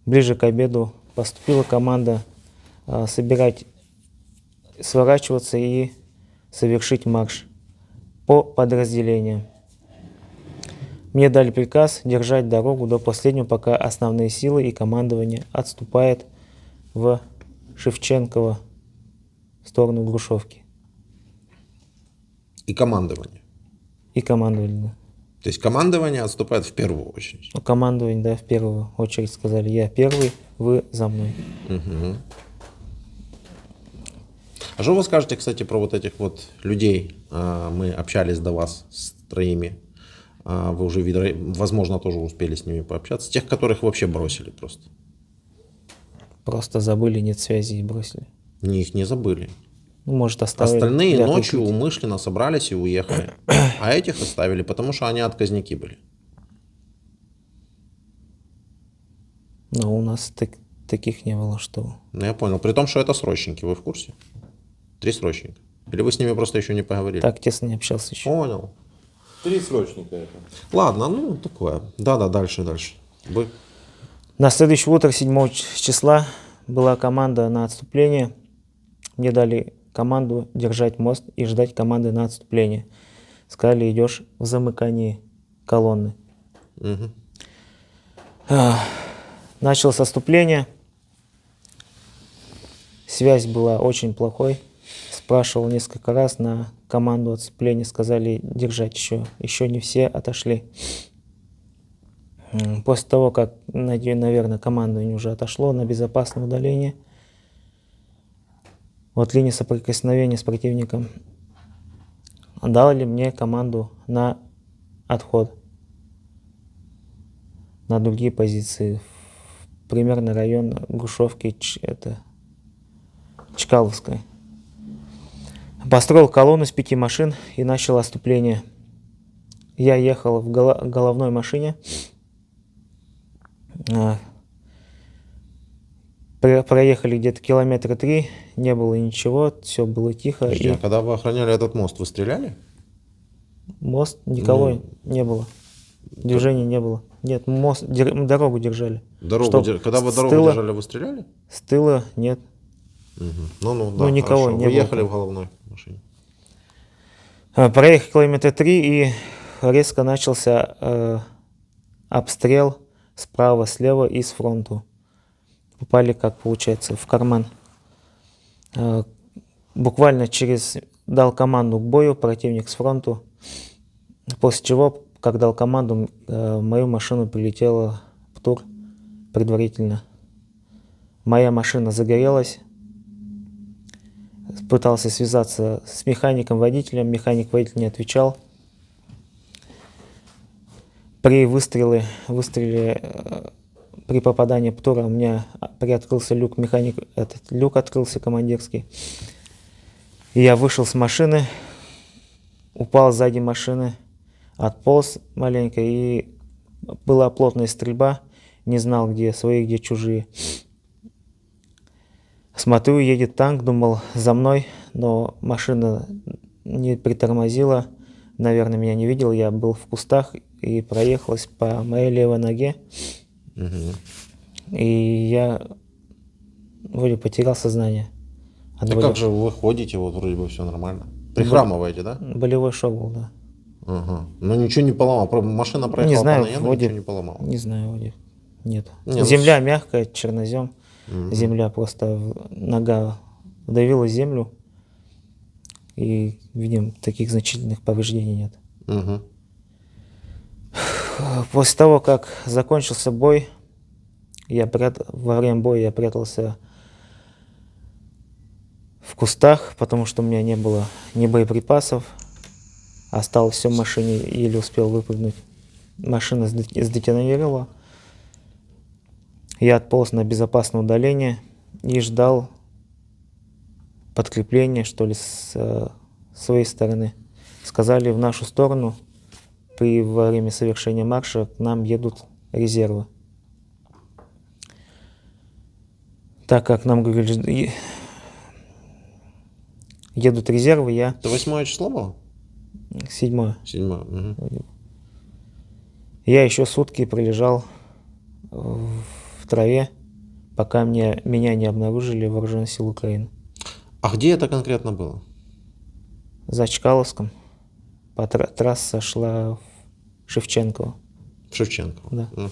ближе к обеду, поступила команда сворачиваться и совершить марш по подразделениям. Мне дали приказ держать дорогу до последнего, пока основные силы и командование отступает в Шевченково в сторону Грушевки. И командование. И командовали, да. То есть командование отступает в первую очередь. Ну, командование, да, в первую очередь сказали, я первый, вы за мной. Угу. А что вы скажете, кстати, про вот этих вот людей? Мы общались до вас с троими. Вы уже, возможно, тоже успели с ними пообщаться. Тех, которых вообще бросили просто. Просто забыли, нет связи и бросили. Их не забыли. Ну, может, оставили. Остальные для ночью прикрытия. умышленно собрались и уехали. А этих оставили, потому что они отказники были. Но у нас таких не было, что... Ну, я понял. При том, что это срочники, вы в курсе? 3 срочника. Или вы с ними просто еще не поговорили? Так тесно не общался еще. Понял. 3 срочника это. Ладно, ну такое. Да, дальше. Вы? На следующее утро, 7 числа, была команда на отступление. Мне дали команду держать мост и ждать команды на отступление. Сказали, идешь в замыкании колонны. Угу. Началось отступление. Связь была очень плохой. Спрашивал несколько раз на команду отступления. Сказали держать еще. Еще не все отошли. После того, как, наверное, командование уже отошло на безопасное удаление от линии соприкосновения с противником, дали мне команду на отход на другие позиции. Примерно район Грушевки, Чкаловской. Построил колонну из 5 машин и начал отступление. Я ехал в головной машине. Проехали где-то километра 3, не было ничего, все было тихо. Подожди, а когда вы охраняли этот мост, вы стреляли? Мост, никого не было. Движения не было. Нет, мост, дорогу держали. Когда вы дорогу держали, вы стреляли? С тыла нет. Угу. Ну, никого хорошо. не Вы было. ехали в головной машине. Проехали километра 3 и резко начался обстрел справа, слева и с фронту. Попали, как получается, в карман. Буквально дал команду к бою противник с фронту. После чего, как дал команду, в мою машину прилетела ПТУР предварительно. Моя машина загорелась. Пытался связаться с механиком-водителем. Механик-водитель не отвечал. При выстреле при попадании ПТУРа у меня приоткрылся люк, люк открылся командирский. И я вышел с машины, упал сзади машины, отполз маленько, и была плотная стрельба, не знал, где свои, где чужие. Смотрю, едет танк, думал за мной, но машина не притормозила, наверное, меня не видел, я был в кустах и проехалась по моей левой ноге. И я вроде потерял сознание. А как же вы ходите, вот вроде бы все нормально? Прихрамываете, да? Болевой шок был, да. Ага. Ну ничего не поломал. Машина проехала Не знаю, по ноге, но вроде, ничего не поломала. не знаю, вроде нет. Не, Земля мягкая, чернозем. Земля просто, нога вдавила землю. И, видим, таких значительных повреждений нет. Угу. После того, как закончился бой, во время боя я прятался в кустах, потому что у меня не было ни боеприпасов. Осталось все в машине, еле успел выпрыгнуть. Машина сдетонировала. Я отполз на безопасное удаление и ждал подкрепления, что ли, с своей стороны. Сказали, в нашу сторону во время совершения марша к нам едут резервы. Так как нам говорили, едут резервы, я... Это 8 число было? 7. 7. Угу. Я еще сутки пролежал в траве, пока меня не обнаружили вооруженные силы Украины. А где это конкретно было? За Чкаловском. Трасса шла в Шевченково. В Шевченково. Да. Угу.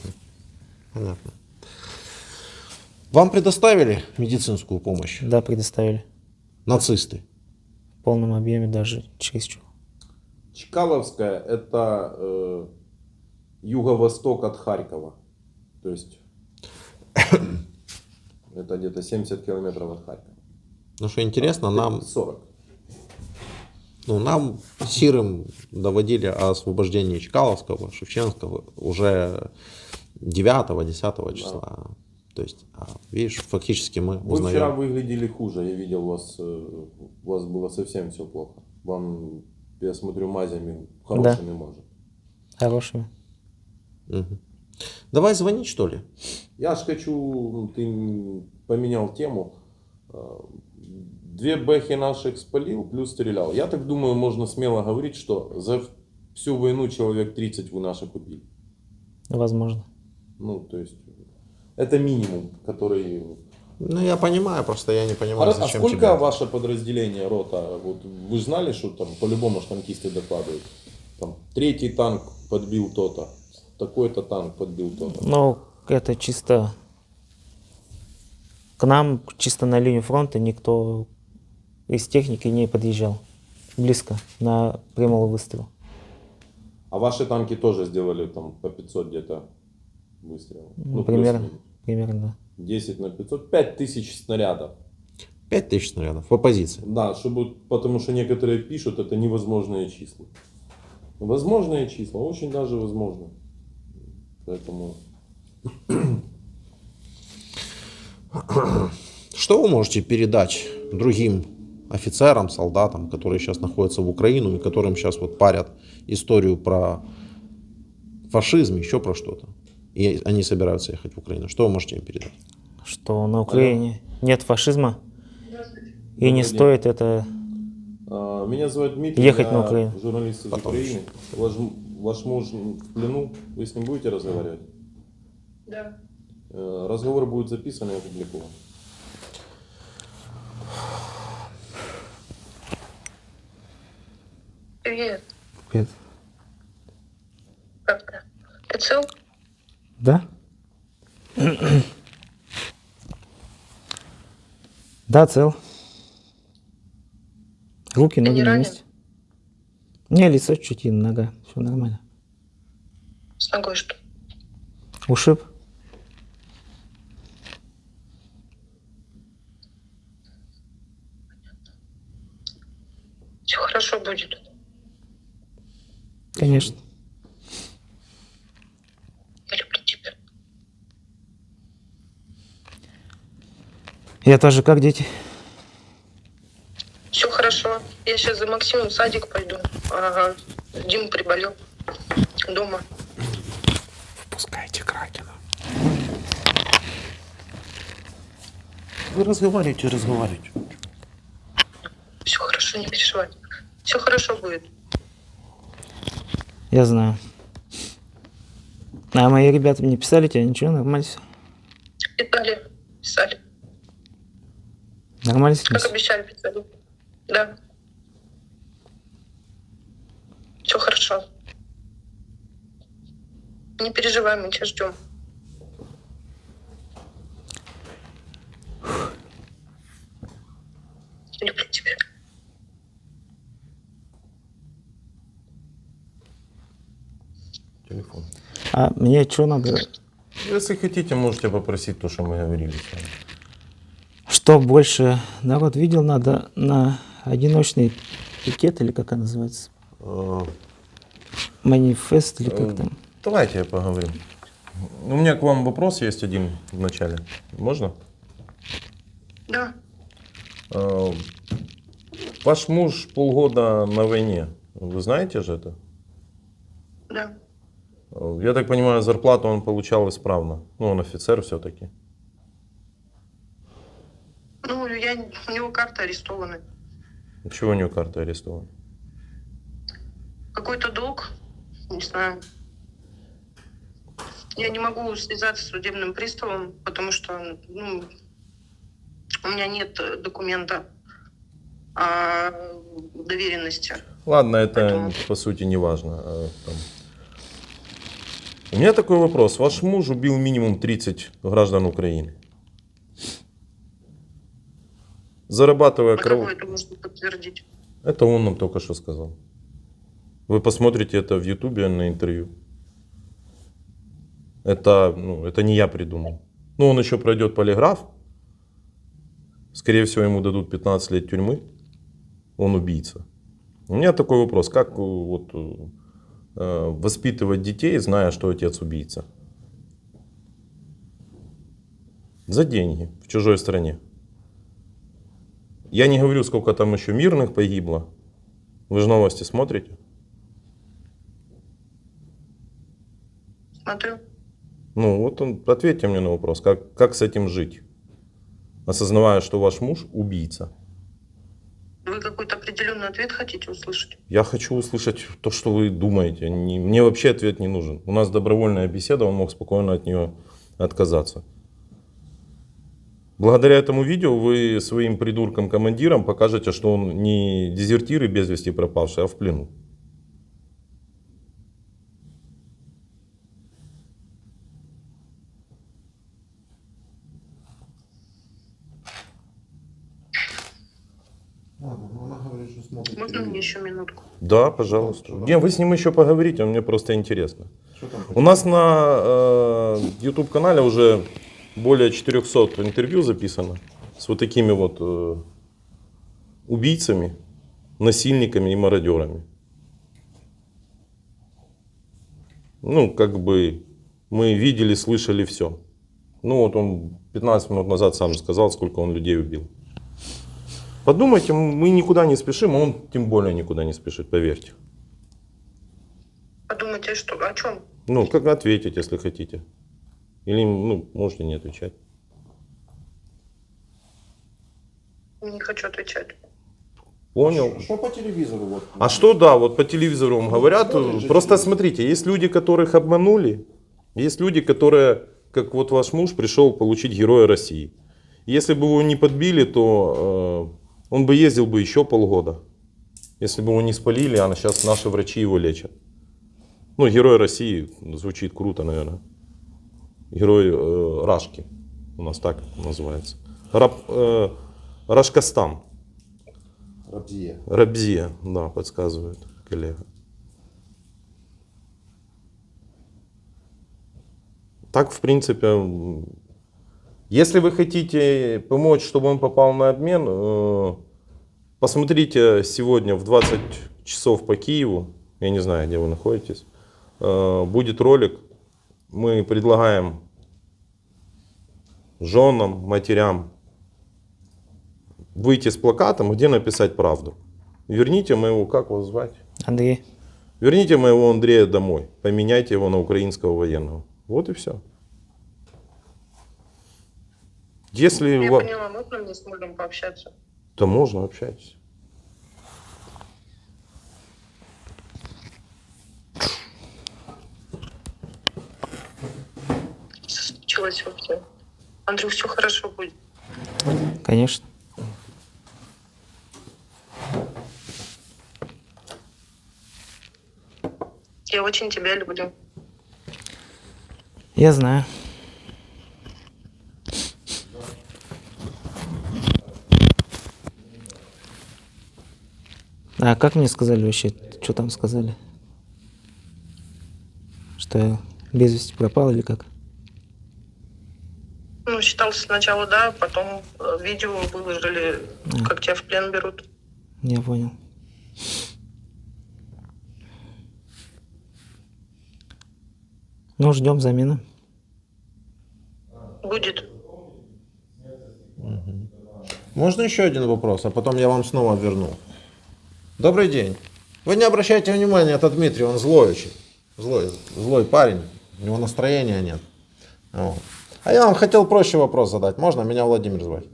Понятно. Вам предоставили медицинскую помощь? Да, предоставили. Нацисты? В полном объеме, даже чересчур. Чкаловская это юго-восток от Харькова. То есть это где-то 70 километров от Харькова. Ну что интересно, нам 40. Нам сирым доводили о освобождении Чкаловского, Шевченского уже 9-10 числа. Да. То есть, видишь, фактически мы узнаем. Вы вчера выглядели хуже, я видел у вас было совсем все плохо. Вам, я смотрю, мазями хорошими, да. Может. Хорошими. Угу. Давай звонить, что ли? Я ж хочу, ты поменял тему. 2 бэхи наших спалил, плюс стрелял. Я так думаю, можно смело говорить, что за всю войну человек 30 вы наших убили. Возможно. Ну, то есть, это минимум, который... Ну, я понимаю, просто я не понимаю, А зачем сколько тебе. ваше подразделение, рота? Вот вы знали, что там по-любому танкисты докладывают? Там 3-й танк подбил то-то, такой-то танк подбил то-то. Но это чисто к нам, чисто на линию фронта никто из техники не подъезжал близко на прямой выстрел. А ваши танки тоже сделали там по 500 где-то выстрелов? Ну, плюс-минус. примерно, да. 10 на 500, 5000 снарядов. 5000 снарядов в оппозиции. Да, потому что некоторые пишут, это невозможные числа. Возможные числа, очень даже возможно. Поэтому... Что вы можете передать другим офицерам, солдатам, которые сейчас находятся в Украине и которым сейчас вот парят историю про фашизм, еще про что-то? И они собираются ехать в Украину. Что вы можете им передать? Что на Украине нет фашизма и не Добрый стоит это... Меня зовут Дмитрий, Ехать я на Украину. журналист из Потом Украины. Ваш муж в плену, вы с ним будете разговаривать? Да. Разговор будет записан и опубликован. Привет. Привет. Как ты? Ты цел? Да? Да, цел. Руки, ноги не на ранен? месте. Не, лицо чуть и нога. Все нормально. С ногой что? Ушиб. Все хорошо будет. Конечно. Я люблю тебя. Я тоже, как дети? Все хорошо. Я сейчас за Максимом в садик пойду. Ага. Дима приболел. Дома. Впускайте Кракена. Вы разговариваете. Все хорошо, не переживай. Все хорошо будет. Я знаю. А мои ребята мне писали тебе, ничего, нормально все? Писали. Нормально с Как ним? обещали, писали. Да. Все хорошо. Не переживай, мы тебя ждем. Люблю тебя. Телефон. А мне что надо? Если хотите, можете попросить то, что мы говорили с вами. Что больше народ видел, надо на одиночный пикет, или как она называется? Манифест, или как там? Давайте я поговорим. У меня к вам вопрос есть один в начале. Можно? Да. Ваш муж полгода на войне. Вы знаете же это? Да. Я так понимаю, зарплату он получал исправно. Ну, он офицер все-таки. Ну, у него карты арестованы. Чего у него карта арестована? Какой-то долг, не знаю. Я не могу связаться с судебным приставом, потому что у меня нет документа о доверенности. Ладно, это Поэтому- по сути не важно. У меня такой вопрос. Ваш муж убил минимум 30 граждан Украины. Зарабатывая А кровь. кого это можно подтвердить? Это он нам только что сказал. Вы посмотрите это в Ютубе на интервью. Это не я придумал. Ну, он еще пройдет полиграф. Скорее всего, ему дадут 15 лет тюрьмы. Он убийца. У меня такой вопрос. Как воспитывать детей, зная, что отец убийца? За деньги в чужой стране. Я не говорю, сколько там еще мирных погибло. Вы же новости смотрите? Смотрю. Ну, вот ответьте мне на вопрос, как с этим жить? Осознавая, что ваш муж убийца. Вы какой-то определенный ответ хотите услышать? Я хочу услышать то, что вы думаете. Мне вообще ответ не нужен. У нас добровольная беседа, он мог спокойно от нее отказаться. Благодаря этому видео вы своим придуркам-командирам покажете, что он не дезертир и без вести пропавший, а в плену. Ладно, ну она говорит, что смотрит Можно мне еще минутку? Да, пожалуйста. Не, вы с ним еще поговорите, мне просто интересно. Что там? У нас на YouTube-канале уже более 400 интервью записано с вот такими вот убийцами, насильниками и мародерами. Ну, как бы мы видели, слышали все. Ну, вот он 15 минут назад сам сказал, сколько он людей убил. Подумайте, мы никуда не спешим, а он тем более никуда не спешит, поверьте. Подумайте, что, о чем? Ну, как ответить, если хотите. Или, ну, можете не отвечать. Не хочу отвечать. Понял. Что по телевизору? Вот? А что, да, вот по телевизору вам говорят. смотришь же Просто телевизор. смотрите, есть люди, которых обманули. Есть люди, которые, как вот ваш муж, пришел получить Героя России. Если бы его не подбили, то он бы ездил бы еще полгода. Если бы его не спалили, а сейчас наши врачи его лечат. Ну, Герой России звучит круто, наверное. Герой Рашки. У нас так называется. Рашкастан. Рабзия. Рабзия, да, подсказывает коллега. Так, в принципе, если вы хотите помочь, чтобы он попал на обмен, посмотрите сегодня в 20 часов по Киеву, я не знаю, где вы находитесь, будет ролик. Мы предлагаем женам, матерям выйти с плакатом, где написать правду. Верните моего, как вас звать? Андрей, Верните моего Андрея домой. Поменяйте его на украинского военного. Вот и все. Если Я ва- поняла, можно мне с мужем пообщаться? то можно, общайтесь. Соскучилась вообще. Андрюх, все хорошо будет. конечно. Я очень тебя люблю. Я знаю. А как мне сказали вообще? Что там сказали? Что я без вести пропал или как? Ну, считался сначала, да, потом видео выложили, как тебя в плен берут. Я понял. Ну, ждем замены. Будет. Можно еще один вопрос, а потом я вам снова верну. Добрый день. Вы не обращайте внимания, это Дмитрий, он злой очень. Злой парень, у него настроения нет. Вот. А я вам хотел проще вопрос задать. Можно? Меня Владимир звать.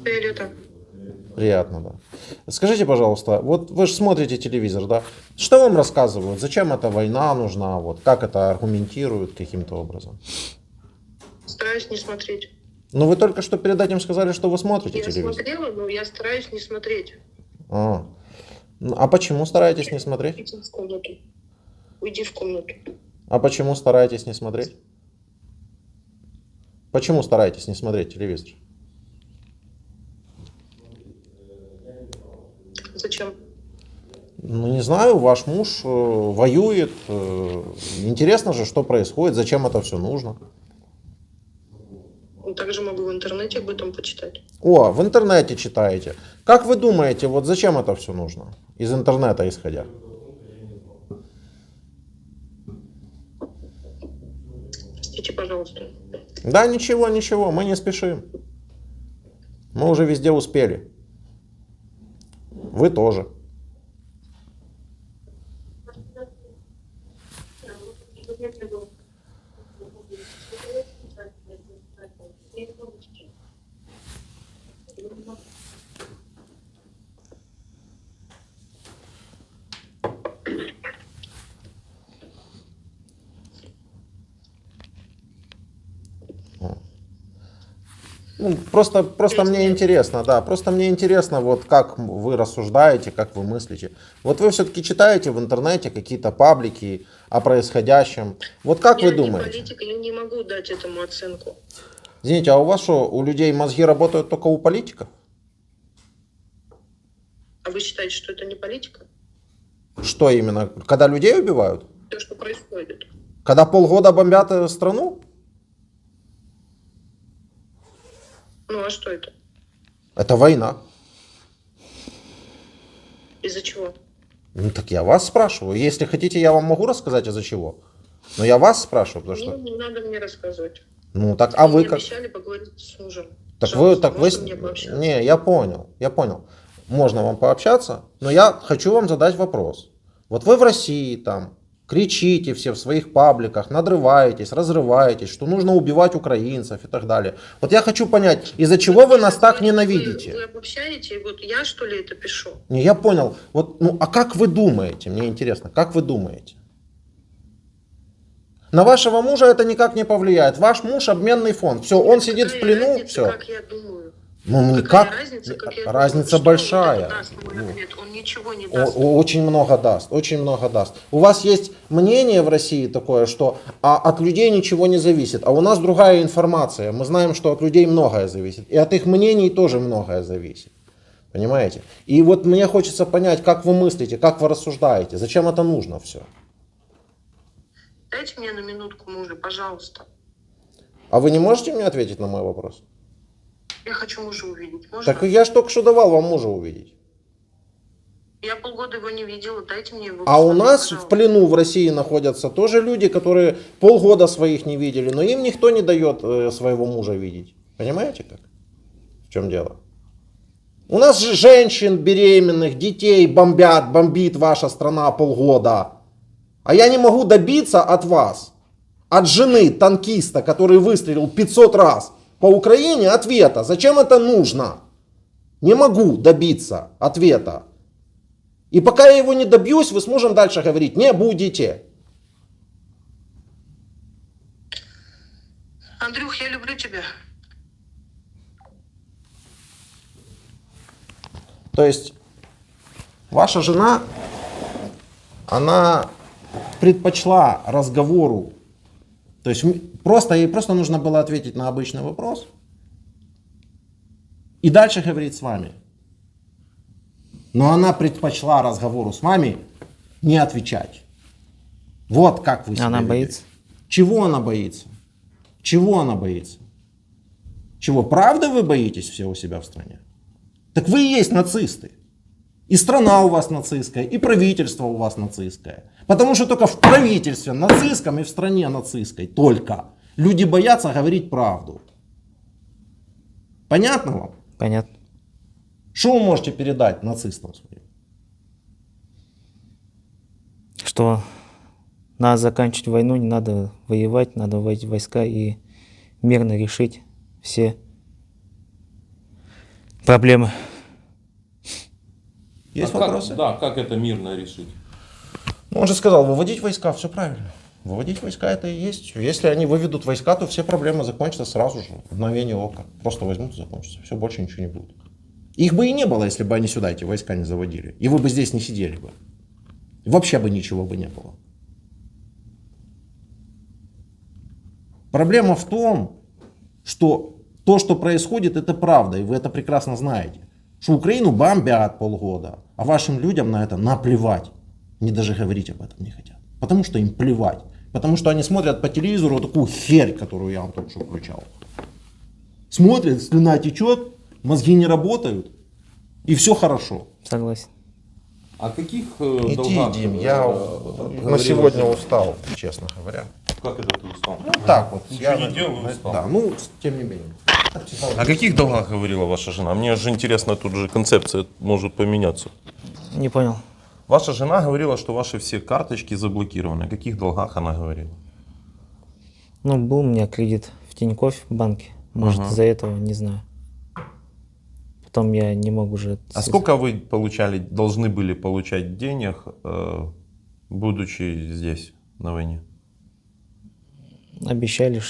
Виолетта. Приятно, да. Скажите, пожалуйста, вот вы же смотрите телевизор, да? Что вам рассказывают? Зачем эта война нужна? Вот как это аргументируют каким-то образом? Стараюсь не смотреть. Ну, вы только что перед этим сказали, что вы смотрите Я телевизор. смотрела, но я стараюсь не смотреть. А почему стараетесь не смотреть? Иди в комнату. Уйди в комнату. А почему стараетесь не смотреть? Почему стараетесь не смотреть телевизор? Зачем? Ну, не знаю, ваш муж воюет. Интересно же, что происходит, зачем это все нужно. Ну, также могу в интернете об этом почитать. О, в интернете читаете. Как вы думаете, вот зачем это все нужно? Из интернета исходя. Простите, пожалуйста. Да, ничего, мы не спешим. Мы уже везде успели. Вы тоже. Ну, просто мне интересно, да, просто мне интересно, вот как вы рассуждаете, как вы мыслите. Вот вы все-таки читаете в интернете какие-то паблики о происходящем. Вот как вы Я не думаете? политик, я не могу дать этому оценку. Извините, а у вас что, у людей мозги работают только у политиков? А вы считаете, что это не политика? Что именно? Когда людей убивают? То, что происходит. Когда полгода бомбят страну? Ну а что это? Это война. Из-за чего? Ну так я вас спрашиваю. Если хотите, я вам могу рассказать, из-за чего. Но я вас спрашиваю, потому что... Не надо мне рассказывать. Ну так, а вы мне как... обещали поговорить с мужем. Так Пожалуйста, вы... можно мне пообщаться? Не, я понял. Можно вам пообщаться, но я хочу вам задать вопрос. Вот вы в России там кричите все в своих пабликах, надрываетесь, разрываетесь, что нужно убивать украинцев и так далее. Вот я хочу понять, из-за чего вы нас так ненавидите? Вы обобщаете, и вот я что ли это пишу? Не, я понял. Вот, ну, а как вы думаете? Мне интересно, как вы думаете? На вашего мужа это никак не повлияет. Ваш муж обменный фонд. Все, он сидит в Какая плену, разница, все. как я думаю? Ну, Какая никак. разница, как я Разница думаю? большая. Что вот это даст мой Ну. ответ? Он ничего не даст. Очень много даст, очень много даст. У вас есть мнение в России такое, что от людей ничего не зависит, а у нас другая информация. Мы знаем, что от людей многое зависит, и от их мнений тоже многое зависит. Понимаете? И вот мне хочется понять, как вы мыслите, как вы рассуждаете, зачем это нужно все. Дайте мне на минутку мужа, пожалуйста. А вы не можете мне ответить на мой вопрос? Я хочу мужа увидеть. Можно? Так я же только что давал вам мужа увидеть. Я полгода его не видела, дайте мне его. А у посмотреть, нас пожалуйста. в плену в России находятся тоже люди, которые полгода своих не видели, но им никто не дает своего мужа видеть. Понимаете как? В чем дело? У нас же женщин беременных, детей бомбит ваша страна полгода. А я не могу добиться от вас, от жены танкиста, который выстрелил 500 раз по Украине, ответа. Зачем это нужно? Не могу добиться ответа. И пока я его не добьюсь, вы с мужем дальше говорить не будете. Андрюх, я люблю тебя. То есть ваша жена, она предпочла разговору. То есть ей просто нужно было ответить на обычный вопрос и дальше говорить с вами. Но она предпочла разговору с вами не отвечать. Вот как вы себя Она ведете. боится? Чего она боится? Чего она боится? Чего? Правда вы боитесь все у себя в стране? Так вы и есть нацисты. И страна у вас нацистская, и правительство у вас нацистское. Потому что только в правительстве нацистском и в стране нацистской только люди боятся говорить правду. Понятно вам? Понятно. Что вы можете передать нацистам своим? Что надо заканчивать войну, не надо воевать, надо вводить войска и мирно решить все проблемы. Есть А вопросы? как это мирно решить? Ну, он же сказал, выводить войска, все правильно. Выводить войска это и есть. Если они выведут войска, то все проблемы закончатся сразу же, в мгновение ока. Просто возьмут и закончатся. Все, больше ничего не будет. Их бы и не было, если бы они сюда эти войска не заводили. И вы бы здесь не сидели бы. Вообще бы ничего бы не было. Проблема в том, что то, что происходит, это правда, и вы это прекрасно знаете. Что Украину бомбят полгода, а вашим людям на это наплевать. Они даже говорить об этом не хотят. Потому что им плевать. Потому что они смотрят по телевизору такую херь, которую я вам только что включал. Смотрят, слюна течет, мозги не работают, и все хорошо. Согласен. О каких Иди, долгах? Дим, я на говорила сегодня жена? устал, честно говоря. Как это ты устал? Ну так вот. Ничего не делал, устал. Да, ну, тем не менее. О каких долгах говорила ваша жена? Мне же интересно, тут же концепция может поменяться. Не понял. Ваша жена говорила, что ваши все карточки заблокированы. О каких долгах она говорила? Ну, был у меня кредит в Тинькофф банке. Может, Ага. из-за этого, не знаю. Потом я не мог уже... А сколько вы должны были получать денег, будучи здесь, на войне? Обещали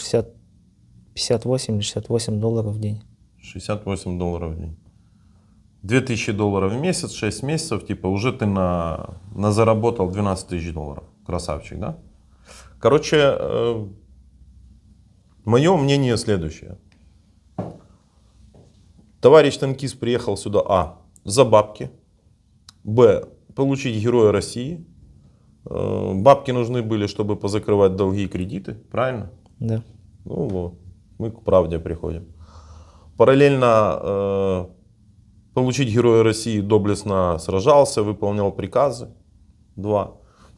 58 или $68 в день. $68 в день. $2000 в месяц, 6 месяцев, типа уже ты заработал $12 000. Красавчик, да? Короче, мое мнение следующее. Товарищ танкист приехал сюда, за бабки, получить Героя России. Бабки нужны были, чтобы позакрывать долги и кредиты, правильно? Да. Ну вот, мы к правде приходим. Параллельно получить Героя России, доблестно сражался, выполнял приказы. 2.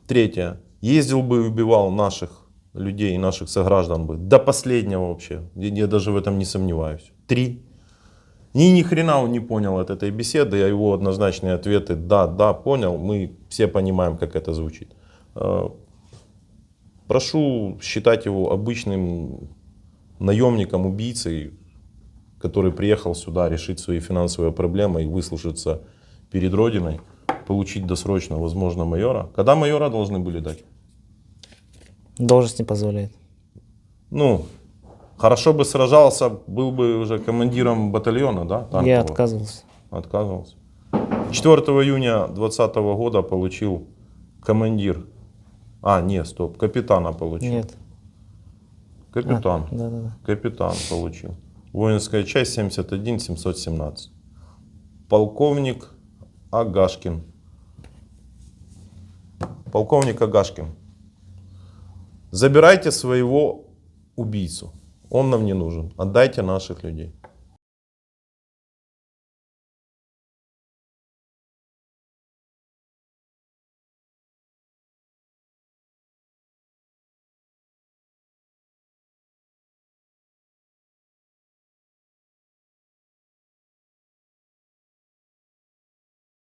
3. Ездил бы и убивал наших людей, наших сограждан бы. До последнего вообще. Я даже в этом не сомневаюсь. 3. Ни хрена он не понял от этой беседы, а его однозначные ответы да, понял. Мы все понимаем, как это звучит. Прошу считать его обычным наемником, убийцей, который приехал сюда решить свои финансовые проблемы и выслужиться перед Родиной, получить досрочно, возможно, майора. Когда майора должны были дать? Должность не позволяет. Ну, хорошо бы сражался, был бы уже командиром батальона, да? Танкового. Я отказывался. Отказывался. 4 июня 2020 года получил командир. Капитана получил. Нет. Капитан. Да. Капитан получил. Воинская часть 71 717. Полковник Агашкин. Полковник Агашкин. Забирайте своего убийцу. Он нам не нужен. Отдайте наших людей.